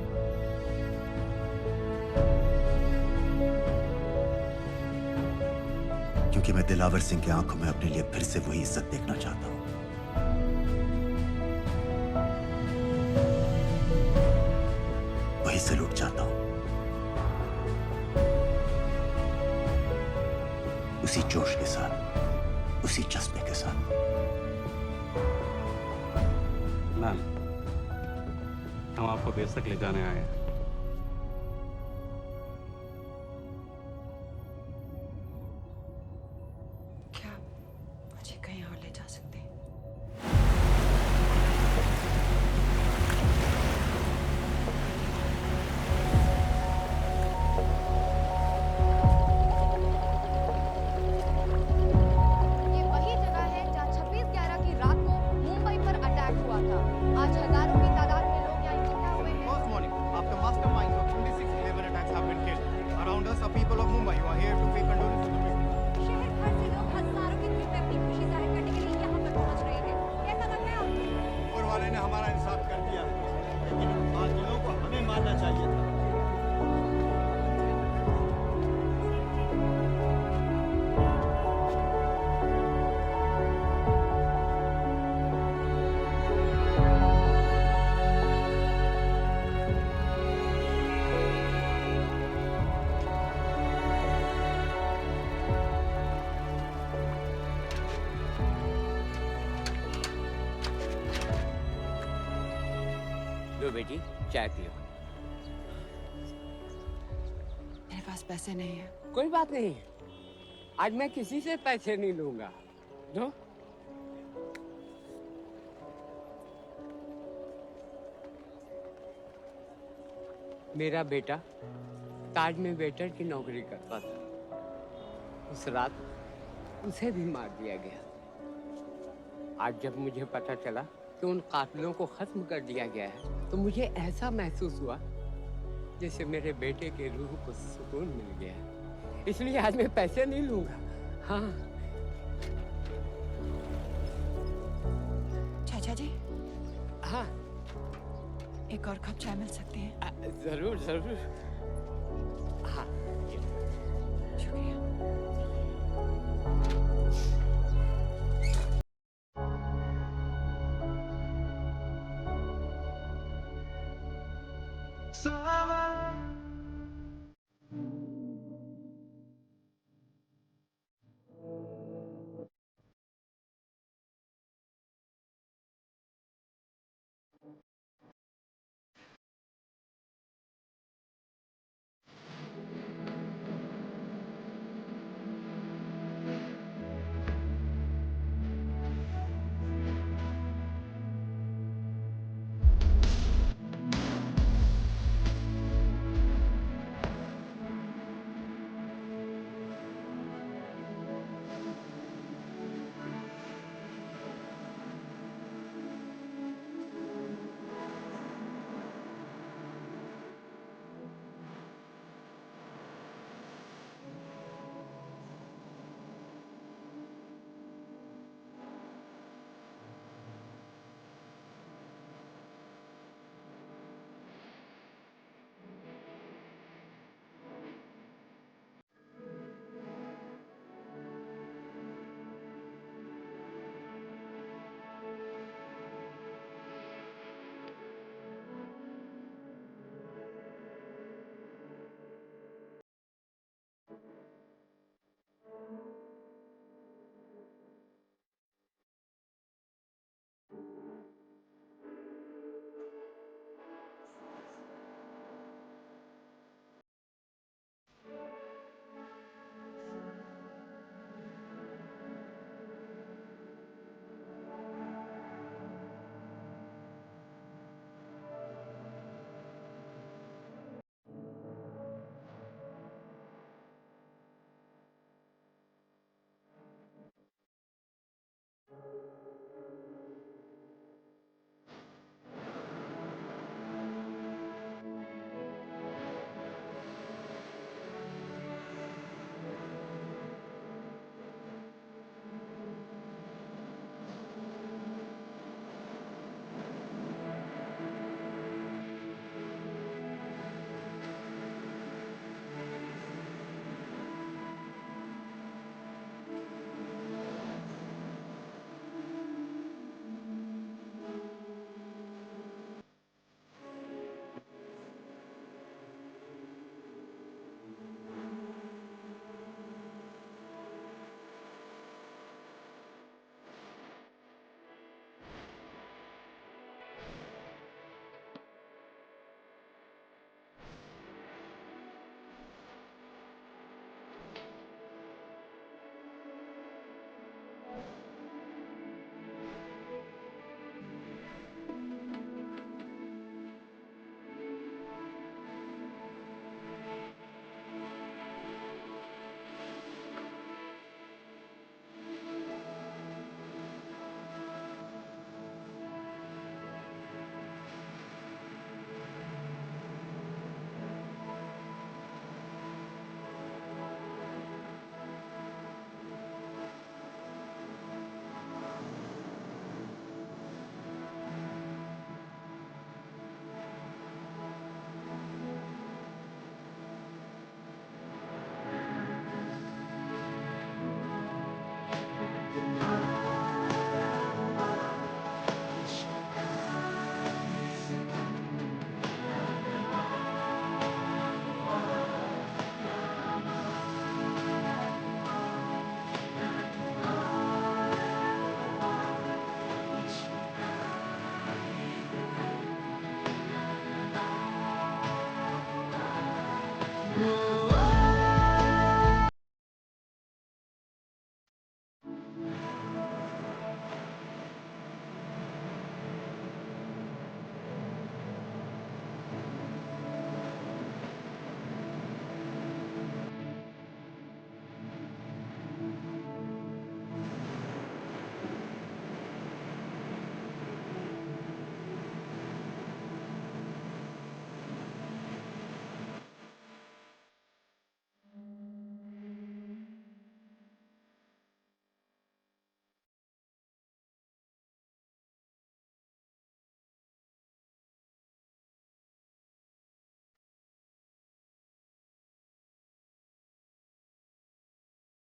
क्योंकि मैं दिलावर सिंह की आंखों में अपने लिए फिर से वही इज्जत देखना चाहता हूं। वही सलूट चाहता हूं, उसी जोश के साथ, उसी जज्बे के साथ। मैम, हम आपको बेस तक ले जाने आए हैं। क्या मुझे कहीं और ले जा सकते हैं? ये वही जगह है जहाँ 26/11 की रात को मुंबई पर अटैक हुआ था। आज हजारों की तादाद में लोग यहाँ इकट्ठा हुए हैं। First morning, after masterminds of 26/11 attacks have been killed, around us are people of Mumbai who are here to pay condolence to the victims. शहर भर से लोग हजारों की भीड़ में अपनी खुशी जाहिर करने के लिए यहाँ पर पहुँच रहे हैं। कैसा लग रहा है आपको? ऊपर वाले ने हमारा इंसाफ कर दिया, लेकिन उन बागियों को हमें मारना चाहिए था। लो बेटी, चाय पियो। मेरे पास पैसे नहीं है। कोई बात नहीं, आज मैं किसी से पैसे नहीं लूंगा। लो। मेरा बेटा ताज में वेटर की नौकरी करता था। उस रात उसे भी मार दिया गया। आज जब मुझे पता चला कि उन कातिलों को खत्म कर दिया गया है, तो मुझे ऐसा महसूस हुआ जैसे मेरे बेटे के रूह को सुकून मिल गया है। इसलिए आज मैं पैसे नहीं लूंगा। हाँ। चाचा जी, हाँ, एक और कप चाय मिल सकती है? जरूर जरूर। हाँ, शुक्रिया। सारा